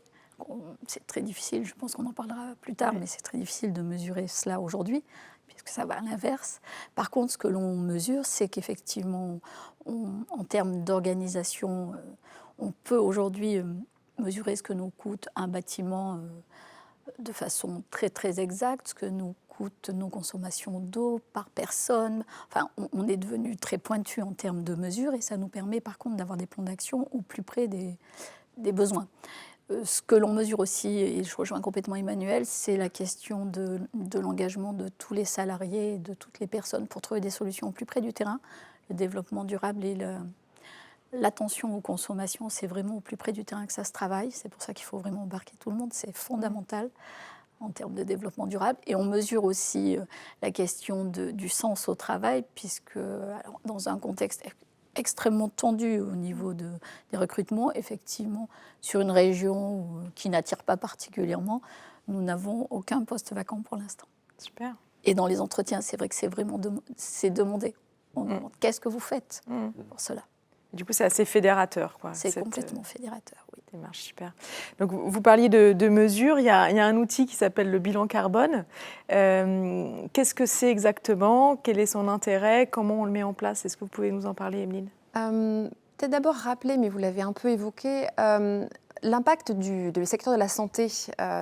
C'est très difficile, je pense qu'on en parlera plus tard, mais c'est très difficile de mesurer cela aujourd'hui, puisque ça va à l'inverse. Par contre, ce que l'on mesure, c'est qu'effectivement, en termes d'organisation, on peut aujourd'hui mesurer ce que nous coûte un bâtiment de façon très très exacte, ce que nous coûtent nos consommations d'eau par personne. Enfin, on est devenu très pointu en termes de mesures et ça nous permet par contre d'avoir des plans d'action au plus près des besoins. Ce que l'on mesure aussi, et je rejoins complètement Emmanuel, c'est la question de l'engagement de tous les salariés et de toutes les personnes pour trouver des solutions au plus près du terrain. Le développement durable et l'attention aux consommations, c'est vraiment au plus près du terrain que ça se travaille. C'est pour ça qu'il faut vraiment embarquer tout le monde. C'est fondamental en termes de développement durable. Et on mesure aussi la question du sens au travail, puisque dans un contexte extrêmement tendu au niveau des recrutements, effectivement, sur une région qui n'attire pas particulièrement, nous n'avons aucun poste vacant pour l'instant. Super. Et dans les entretiens, c'est vrai que c'est demandé. On demande qu'est-ce que vous faites pour cela. Du coup, c'est assez fédérateur, quoi. C'est complètement fédérateur, oui. Démarche, super. Donc, vous parliez de mesures. Il y a un outil qui s'appelle le bilan carbone. Qu'est-ce que c'est exactement? Quel est son intérêt? Comment on le met en place? Est-ce que vous pouvez nous en parler, Emeline? Peut-être d'abord rappeler, mais vous l'avez un peu évoqué, l'impact du secteur de la santé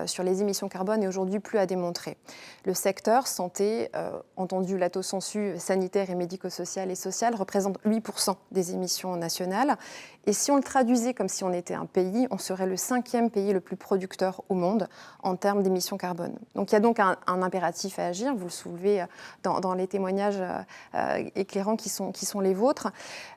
sur les émissions carbone est aujourd'hui plus à démontrer. Le secteur santé, entendu lato sensu sanitaire et médico-social et social, représente 8% des émissions nationales. Et si on le traduisait comme si on était un pays, on serait le 5e pays le plus producteur au monde en termes d'émissions carbone. Donc il y a donc un impératif à agir, vous le soulevez dans les témoignages éclairants qui sont les vôtres.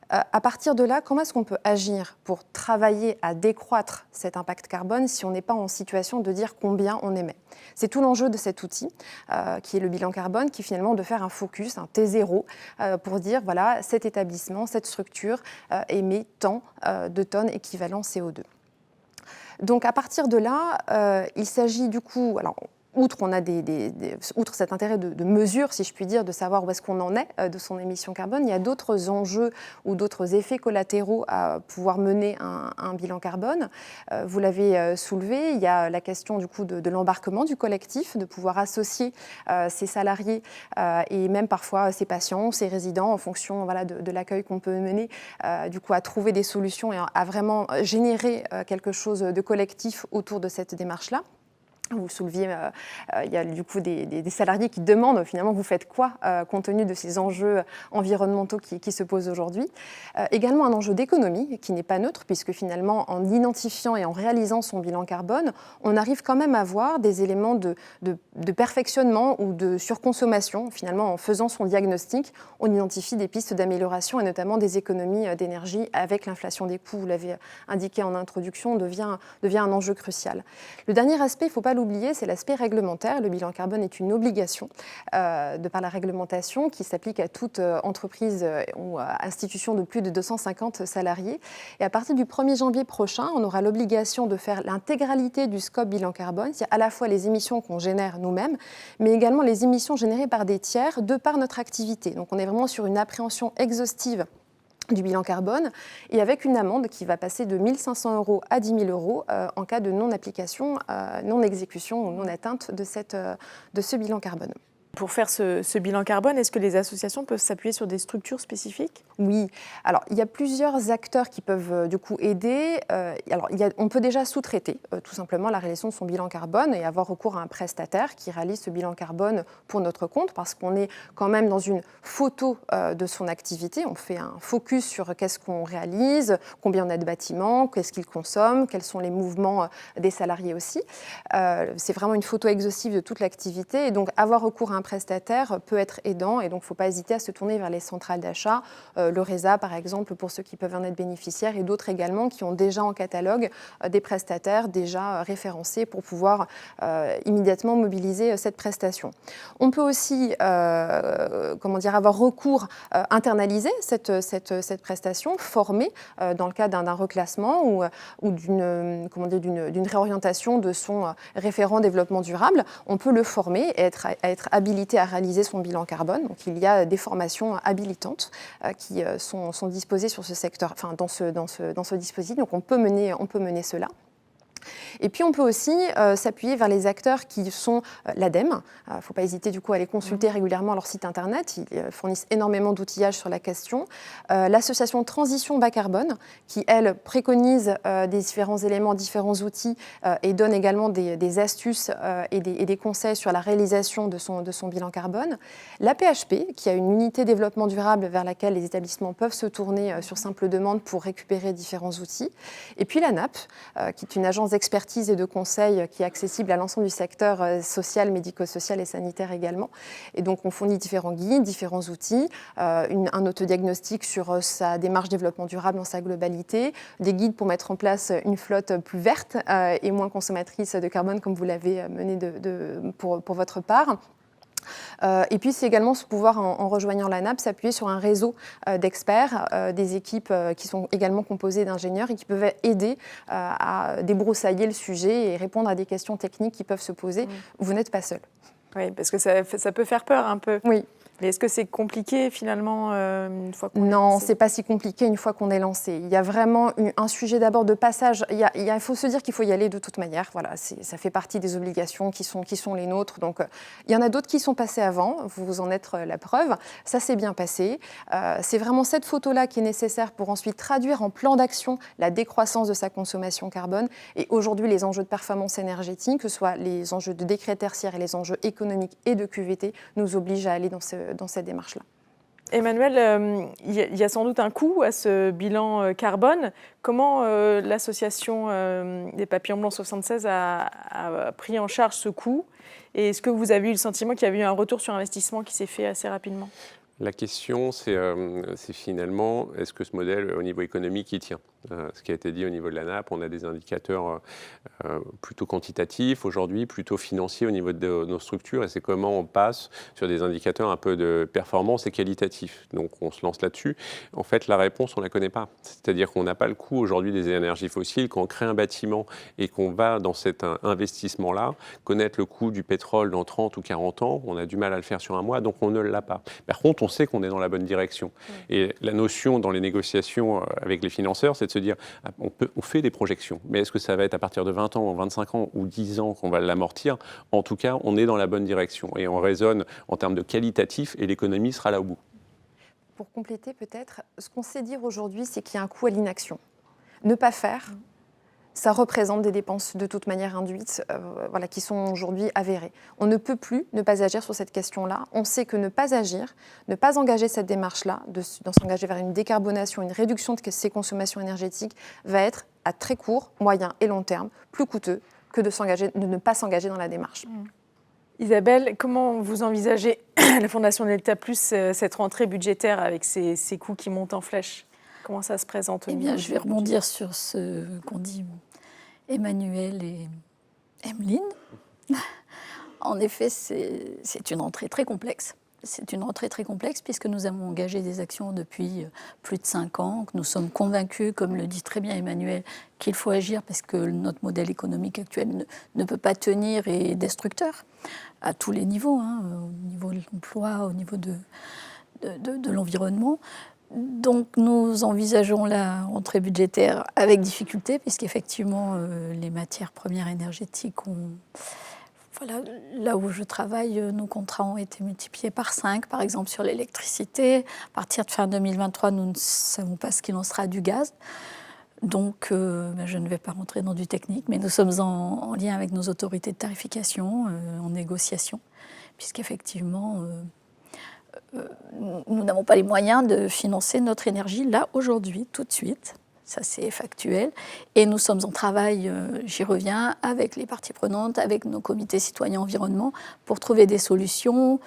À partir de là, comment est-ce qu'on peut agir pour travailler à décroître cet impact carbone si on n'est pas en situation de dire combien on émet? C'est tout l'enjeu de cet outil, qui est le bilan carbone, qui est finalement de faire un focus, un T0, pour dire, voilà, cet établissement, cette structure émet tant de tonnes équivalent CO2. Donc à partir de là, il s'agit du coup... Alors, outre cet intérêt de mesure, si je puis dire, de savoir où est-ce qu'on en est de son émission carbone, il y a d'autres enjeux ou d'autres effets collatéraux à pouvoir mener un bilan carbone. Vous l'avez soulevé, il y a la question du coup de l'embarquement du collectif, de pouvoir associer ses salariés et même parfois ses patients, ses résidents, en fonction de l'accueil qu'on peut mener, du coup à trouver des solutions et à vraiment générer quelque chose de collectif autour de cette démarche-là. Vous souleviez, il y a du coup des salariés qui demandent finalement vous faites quoi compte tenu de ces enjeux environnementaux qui se posent aujourd'hui. Également un enjeu d'économie qui n'est pas neutre puisque finalement en identifiant et en réalisant son bilan carbone, on arrive quand même à voir des éléments de perfectionnement ou de surconsommation. Finalement en faisant son diagnostic, on identifie des pistes d'amélioration et notamment des économies d'énergie avec l'inflation des coûts, vous l'avez indiqué en introduction, devient un enjeu crucial. Le dernier aspect, il ne faut pas l'oublier, c'est l'aspect réglementaire. Le bilan carbone est une obligation de par la réglementation qui s'applique à toute entreprise ou institution de plus de 250 salariés. Et à partir du 1er janvier prochain, on aura l'obligation de faire l'intégralité du scope bilan carbone, c'est-à-dire à la fois les émissions qu'on génère nous-mêmes, mais également les émissions générées par des tiers de par notre activité. Donc on est vraiment sur une appréhension exhaustive du bilan carbone et avec une amende qui va passer de 1 500 € à 10 000 € en cas de non-application, non-exécution ou non-atteinte de ce bilan carbone. Pour faire ce bilan carbone, est-ce que les associations peuvent s'appuyer sur des structures spécifiques? Oui. Alors, il y a plusieurs acteurs qui peuvent du coup aider. On peut déjà sous-traiter tout simplement la réalisation de son bilan carbone et avoir recours à un prestataire qui réalise ce bilan carbone pour notre compte parce qu'on est quand même dans une photo de son activité. On fait un focus sur qu'est-ce qu'on réalise, combien on a de bâtiments, qu'est-ce qu'ils consomment, quels sont les mouvements des salariés aussi. C'est vraiment une photo exhaustive de toute l'activité et donc avoir recours à un prestataire peut être aidant et donc il ne faut pas hésiter à se tourner vers les centrales d'achat, le RESA par exemple pour ceux qui peuvent en être bénéficiaires et d'autres également qui ont déjà en catalogue des prestataires déjà référencés pour pouvoir immédiatement mobiliser cette prestation. On peut aussi avoir recours, internaliser cette prestation, former dans le cadre d'un reclassement ou d'une réorientation de son référent développement durable. On peut le former et être habilité à réaliser son bilan carbone. Donc, il y a des formations habilitantes qui sont disposées sur ce secteur, dans ce dispositif. Donc, on peut mener cela. Et puis, on peut aussi s'appuyer vers les acteurs qui sont l'ADEME. Il ne faut pas hésiter du coup à aller consulter régulièrement leur site internet. Ils fournissent énormément d'outillage sur la question. L'association Transition Bas Carbone, qui, elle, préconise des différents éléments, différents outils et donne également des astuces et des conseils sur la réalisation de son bilan carbone. La PHP, qui a une unité développement durable vers laquelle les établissements peuvent se tourner sur simple demande pour récupérer différents outils. Et puis la NAP, qui est une agence d'expertise et de conseil qui est accessible à l'ensemble du secteur social, médico-social et sanitaire également. Et donc, on fournit différents guides, différents outils, un autodiagnostic sur sa démarche développement durable dans sa globalité, des guides pour mettre en place une flotte plus verte et moins consommatrice de carbone, comme vous l'avez mené pour votre part. Et puis, c'est également ce pouvoir, en rejoignant la NAP, s'appuyer sur un réseau d'experts, des équipes qui sont également composées d'ingénieurs et qui peuvent aider à débroussailler le sujet et répondre à des questions techniques qui peuvent se poser. Vous n'êtes pas seul. Oui, parce que ça peut faire peur un peu. Oui. Mais est-ce que c'est compliqué finalement une fois qu'on est Non, lancé ? c'est pas si compliqué une fois qu'on est lancé. Il y a vraiment un sujet d'abord de passage. Il faut se dire qu'il faut y aller de toute manière. Voilà, ça fait partie des obligations qui sont les nôtres. Donc, il y en a d'autres qui sont passées avant. Vous en êtes la preuve. Ça s'est bien passé. C'est vraiment cette photo-là qui est nécessaire pour ensuite traduire en plan d'action la décroissance de sa consommation carbone. Et aujourd'hui, les enjeux de performance énergétique, que ce soit les enjeux de décret tertiaire et les enjeux économiques et de QVT, nous obligent à aller dans cette démarche-là. Emmanuel, il y a sans doute un coût à ce bilan carbone. Comment l'association des Papillons Blancs 76 a pris en charge ce coût ? Et est-ce que vous avez eu le sentiment qu'il y a eu un retour sur investissement qui s'est fait assez rapidement ? La question, c'est finalement, est-ce que ce modèle, au niveau économique, il tient ? Ce qui a été dit au niveau de la nappe, on a des indicateurs plutôt quantitatifs aujourd'hui, plutôt financiers au niveau de nos structures, et c'est comment on passe sur des indicateurs un peu de performance et qualitatifs. Donc on se lance là-dessus. En fait, la réponse, on ne la connaît pas. C'est-à-dire qu'on n'a pas le coût aujourd'hui des énergies fossiles. Quand on crée un bâtiment et qu'on va dans cet investissement-là, connaître le coût du pétrole dans 30 ou 40 ans, on a du mal à le faire sur un mois, donc on ne l'a pas. Par contre, on sait qu'on est dans la bonne direction. Et la notion dans les négociations avec les financeurs, c'est de se dire, on fait des projections, mais est-ce que ça va être à partir de 20 ans, 25 ans ou 10 ans qu'on va l'amortir ? En tout cas, on est dans la bonne direction et on raisonne en termes de qualitatif et l'économie sera là au bout. Pour compléter peut-être, ce qu'on sait dire aujourd'hui, c'est qu'il y a un coût à l'inaction. Ne pas faire, ça représente des dépenses de toute manière induites, qui sont aujourd'hui avérées. On ne peut plus ne pas agir sur cette question-là. On sait que ne pas agir, ne pas engager cette démarche-là, de s'engager vers une décarbonation, une réduction de ses consommations énergétiques, va être à très court, moyen et long terme plus coûteux que de ne pas s'engager dans la démarche. Isabelle, comment vous envisagez la Fondation Delta Plus cette rentrée budgétaire avec ces coûts qui montent en flèche ? Comment ça se présente au Eh niveau bien, du je vais budget ? rebondir sur ce qu'ont dit Emmanuel et Emeline. En effet, c'est une rentrée très complexe. C'est une rentrée très complexe puisque nous avons engagé des actions depuis plus de 5 ans, que nous sommes convaincus, comme le dit très bien Emmanuel, qu'il faut agir parce que notre modèle économique actuel ne peut pas tenir et est destructeur à tous les niveaux, au niveau de l'emploi, au niveau de l'environnement. Donc nous envisageons la rentrée budgétaire avec difficulté, puisqu'effectivement les matières premières énergétiques ont... Voilà, là où je travaille, nos contrats ont été multipliés par 5, par exemple sur l'électricité. À partir de fin 2023, nous ne savons pas ce qu'il en sera du gaz. Donc je ne vais pas rentrer dans du technique, mais nous sommes en lien avec nos autorités de tarification, en négociation, puisqu'effectivement... nous n'avons pas les moyens de financer notre énergie là, aujourd'hui, tout de suite. Ça, c'est factuel. Et nous sommes en travail, j'y reviens, avec les parties prenantes, avec nos comités citoyens environnement, pour trouver des solutions,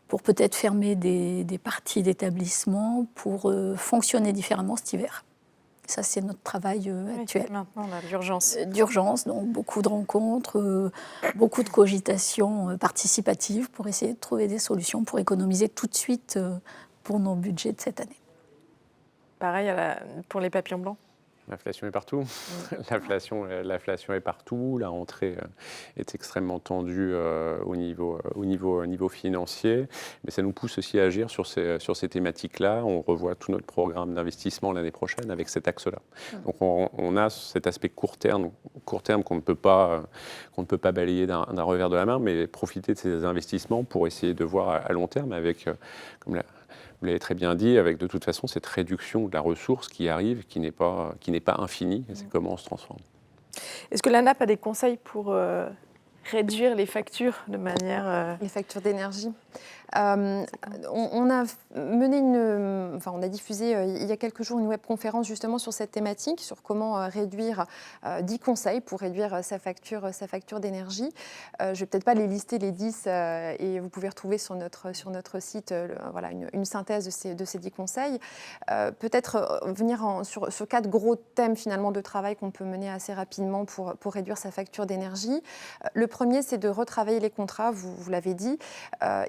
pour peut-être fermer des parties d'établissements, pour fonctionner différemment cet hiver. Ça, c'est notre travail actuel. Maintenant, on a l'urgence. D'urgence, donc beaucoup de rencontres, beaucoup de cogitations participatives pour essayer de trouver des solutions pour économiser tout de suite pour nos budgets de cette année. Pareil pour les papillons blancs. L'inflation est partout. L'inflation est partout. La rentrée est extrêmement tendue au niveau financier. Mais ça nous pousse aussi à agir sur ces thématiques-là. On revoit tout notre programme d'investissement l'année prochaine avec cet axe-là. Donc on a cet aspect court terme qu'on ne peut pas balayer d'un revers de la main, mais profiter de ces investissements pour essayer de voir à long terme avec, comme vous l'avez très bien dit, avec de toute façon cette réduction de la ressource qui arrive, qui n'est pas infinie, et c'est comment on se transforme. Est-ce que la NAP a des conseils pour réduire les factures de manière... Les factures d'énergie. On a diffusé il y a quelques jours une webconférence justement sur cette thématique, sur comment réduire 10 conseils pour réduire sa facture d'énergie. Je ne vais peut-être pas les lister les 10 et vous pouvez retrouver sur notre site une synthèse de ces 10 conseils. Peut-être venir sur 4 gros thèmes finalement de travail qu'on peut mener assez rapidement pour réduire sa facture d'énergie. Le premier, c'est de retravailler les contrats, vous l'avez dit.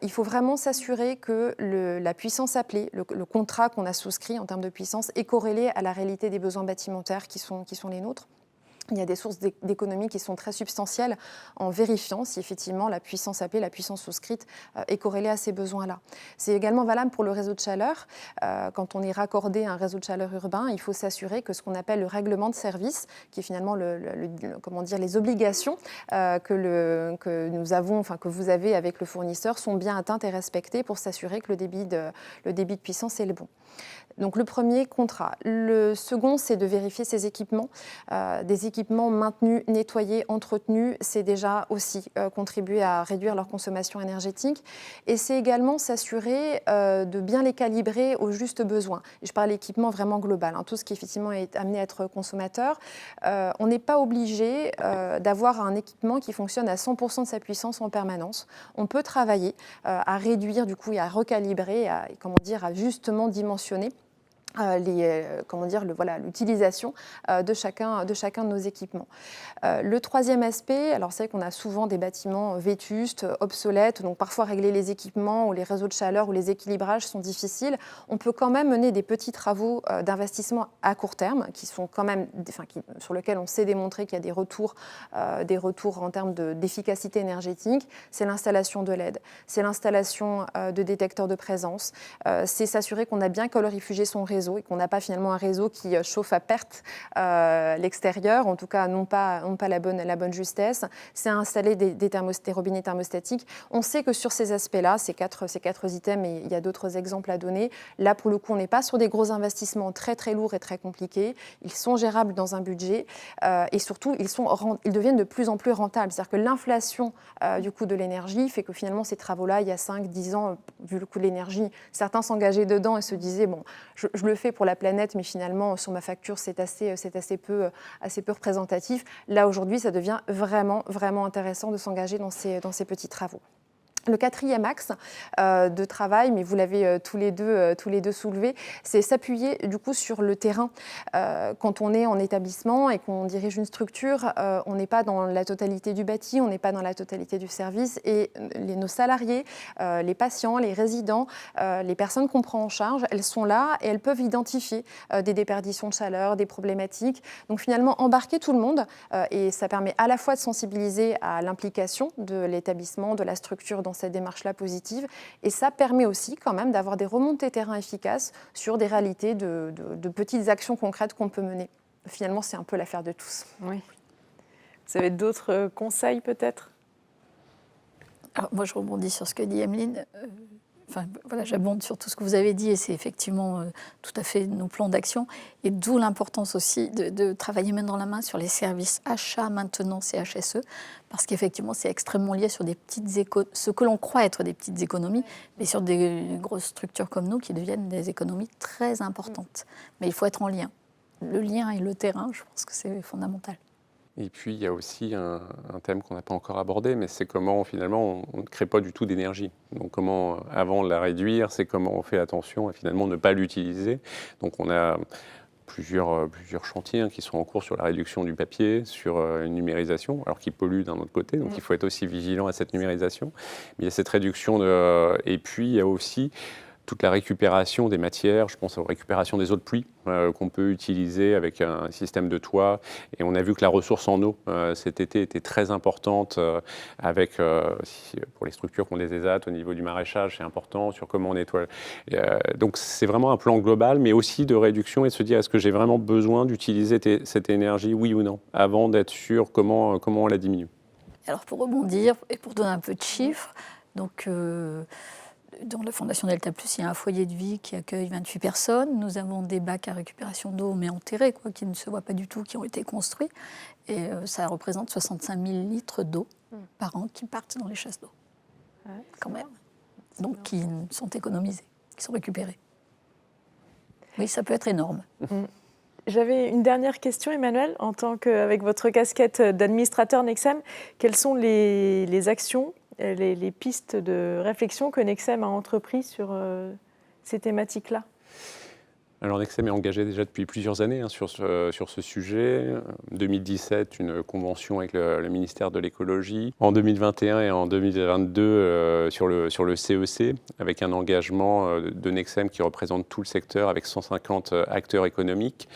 Il faut vraiment s'assurer que la puissance appelée, le contrat qu'on a souscrit en termes de puissance, est corrélé à la réalité des besoins bâtimentaires qui sont les nôtres. Il y a des sources d'économie qui sont très substantielles en vérifiant si effectivement la puissance appelée, la puissance souscrite est corrélée à ces besoins-là. C'est également valable pour le réseau de chaleur. Quand on est raccordé à un réseau de chaleur urbain, il faut s'assurer que ce qu'on appelle le règlement de service, qui est finalement comment dire, les obligations que nous avons, enfin que vous avez avec le fournisseur, sont bien atteintes et respectées pour s'assurer que le débit de puissance est le bon. Donc le premier, contrat. Le second, c'est de vérifier ces équipements. Des équipements maintenus, nettoyés, entretenus, c'est déjà aussi contribuer à réduire leur consommation énergétique. Et c'est également s'assurer de bien les calibrer aux justes besoins. Et je parle d'équipement vraiment global, tout ce qui effectivement est amené à être consommateur. On n'est pas obligé d'avoir un équipement qui fonctionne à 100% de sa puissance en permanence. On peut travailler à réduire du coup et à recalibrer, à justement dimensionner l'utilisation de chacun de nos équipements. Le troisième aspect, alors c'est vrai qu'on a souvent des bâtiments vétustes, obsolètes, donc parfois régler les équipements ou les réseaux de chaleur ou les équilibrages sont difficiles. On peut quand même mener des petits travaux d'investissement à court terme qui sont quand même, sur lesquels on sait démontrer qu'il y a des retours en termes d'efficacité énergétique. C'est l'installation de LED, c'est l'installation de détecteurs de présence, c'est s'assurer qu'on a bien calorifugé son réseau et qu'on n'a pas finalement un réseau qui chauffe à perte l'extérieur, en tout cas non pas la bonne justesse. C'est installer des robinets thermostatiques. On sait que sur ces aspects-là, ces quatre items, et il y a d'autres exemples à donner, là pour le coup on n'est pas sur des gros investissements très très lourds et très compliqués. Ils sont gérables dans un budget et surtout ils deviennent de plus en plus rentables. C'est-à-dire que l'inflation du coût de l'énergie fait que finalement ces travaux-là, il y a 5-10 ans, vu le coût de l'énergie, certains s'engageaient dedans et se disaient bon, je le fais pour la planète, mais finalement, sur ma facture, c'est assez peu représentatif. Là, aujourd'hui, ça devient vraiment, vraiment intéressant de s'engager dans ces petits travaux. Le quatrième axe de travail, mais vous l'avez tous les deux soulevé, c'est s'appuyer du coup sur le terrain. Quand on est en établissement et qu'on dirige une structure, on n'est pas dans la totalité du bâti, on n'est pas dans la totalité du service et nos salariés, les patients, les résidents, les personnes qu'on prend en charge, elles sont là et elles peuvent identifier des déperditions de chaleur, des problématiques. Donc finalement, embarquer tout le monde et ça permet à la fois de sensibiliser à l'implication de l'établissement, de la structure dans cette démarche-là positive. Et ça permet aussi quand même d'avoir des remontées terrain efficaces sur des réalités de petites actions concrètes qu'on peut mener. Finalement, c'est un peu l'affaire de tous. Oui. Vous avez d'autres conseils peut-être ? Alors, moi, je rebondis sur ce que dit Emeline. J'abonde sur tout ce que vous avez dit et c'est effectivement tout à fait nos plans d'action. Et d'où l'importance aussi de travailler main dans la main sur les services achats, maintenance et HSE, parce qu'effectivement, c'est extrêmement lié sur ce que l'on croit être des petites économies, mais sur des grosses structures comme nous qui deviennent des économies très importantes. Mais il faut être en lien. Le lien et le terrain, je pense que c'est fondamental. Et puis, il y a aussi un thème qu'on n'a pas encore abordé, mais c'est comment, finalement, on ne crée pas du tout d'énergie. Donc, comment, avant de la réduire, c'est comment on fait attention à, finalement, ne pas l'utiliser. Donc, on a plusieurs chantiers qui sont en cours sur la réduction du papier, sur une numérisation, alors qu'ils polluent d'un autre côté. Donc, il faut être aussi vigilant à cette numérisation. Mais il y a cette réduction et puis, il y a aussi toute la récupération des matières, je pense aux récupérations des eaux de pluie qu'on peut utiliser avec un système de toit. Et on a vu que la ressource en eau cet été était très importante pour les structures qui ont des ESAT au niveau du maraîchage, c'est important sur comment on nettoie. Donc c'est vraiment un plan global, mais aussi de réduction et de se dire est-ce que j'ai vraiment besoin d'utiliser cette énergie, oui ou non, avant d'être sûr comment on la diminue. Alors pour rebondir et pour donner un peu de chiffres, donc dans la Fondation Delta+, il y a un foyer de vie qui accueille 28 personnes. Nous avons des bacs à récupération d'eau, mais enterrés, qui ne se voient pas du tout, qui ont été construits. Et ça représente 65 000 litres d'eau par an qui partent dans les chasses d'eau, quand même. Donc qui sont économisés, qui sont récupérés. Oui, ça peut être énorme. J'avais une dernière question, Emmanuel. Avec votre casquette d'administrateur Nexem, quelles sont les actions, les pistes de réflexion que Nexem a entreprises sur ces thématiques-là ? Alors Nexem est engagé déjà depuis plusieurs années sur ce sujet. En 2017, une convention avec le ministère de l'écologie. En 2021 et en 2022, sur le CEC, avec un engagement de Nexem qui représente tout le secteur avec 150 acteurs économiques.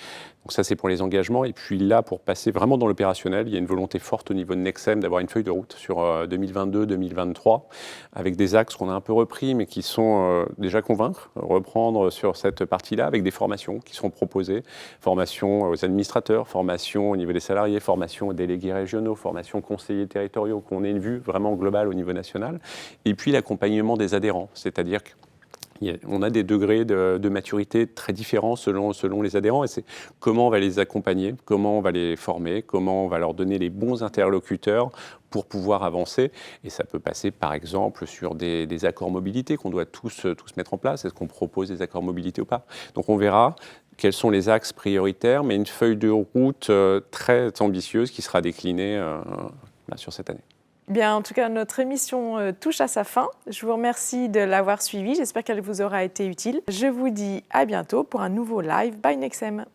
Donc ça, c'est pour les engagements. Et puis là, pour passer vraiment dans l'opérationnel, il y a une volonté forte au niveau de Nexem d'avoir une feuille de route sur 2022-2023, avec des axes qu'on a un peu repris, mais qui sont déjà convaincre, reprendre sur cette partie-là, avec des formations qui seront proposées, formation aux administrateurs, formation au niveau des salariés, formation aux délégués régionaux, formation aux conseillers territoriaux, qu'on ait une vue vraiment globale au niveau national. Et puis l'accompagnement des adhérents, c'est-à-dire que on a des degrés de maturité très différents selon les adhérents, et c'est comment on va les accompagner, comment on va les former, comment on va leur donner les bons interlocuteurs pour pouvoir avancer. Et ça peut passer par exemple sur des accords mobilité qu'on doit tous mettre en place. Est-ce qu'on propose des accords mobilité ou pas? Donc on verra quels sont les axes prioritaires, mais une feuille de route très ambitieuse qui sera déclinée là, sur cette année. Bien, en tout cas, notre émission touche à sa fin. Je vous remercie de l'avoir suivie. J'espère qu'elle vous aura été utile. Je vous dis à bientôt pour un nouveau live by Nexem.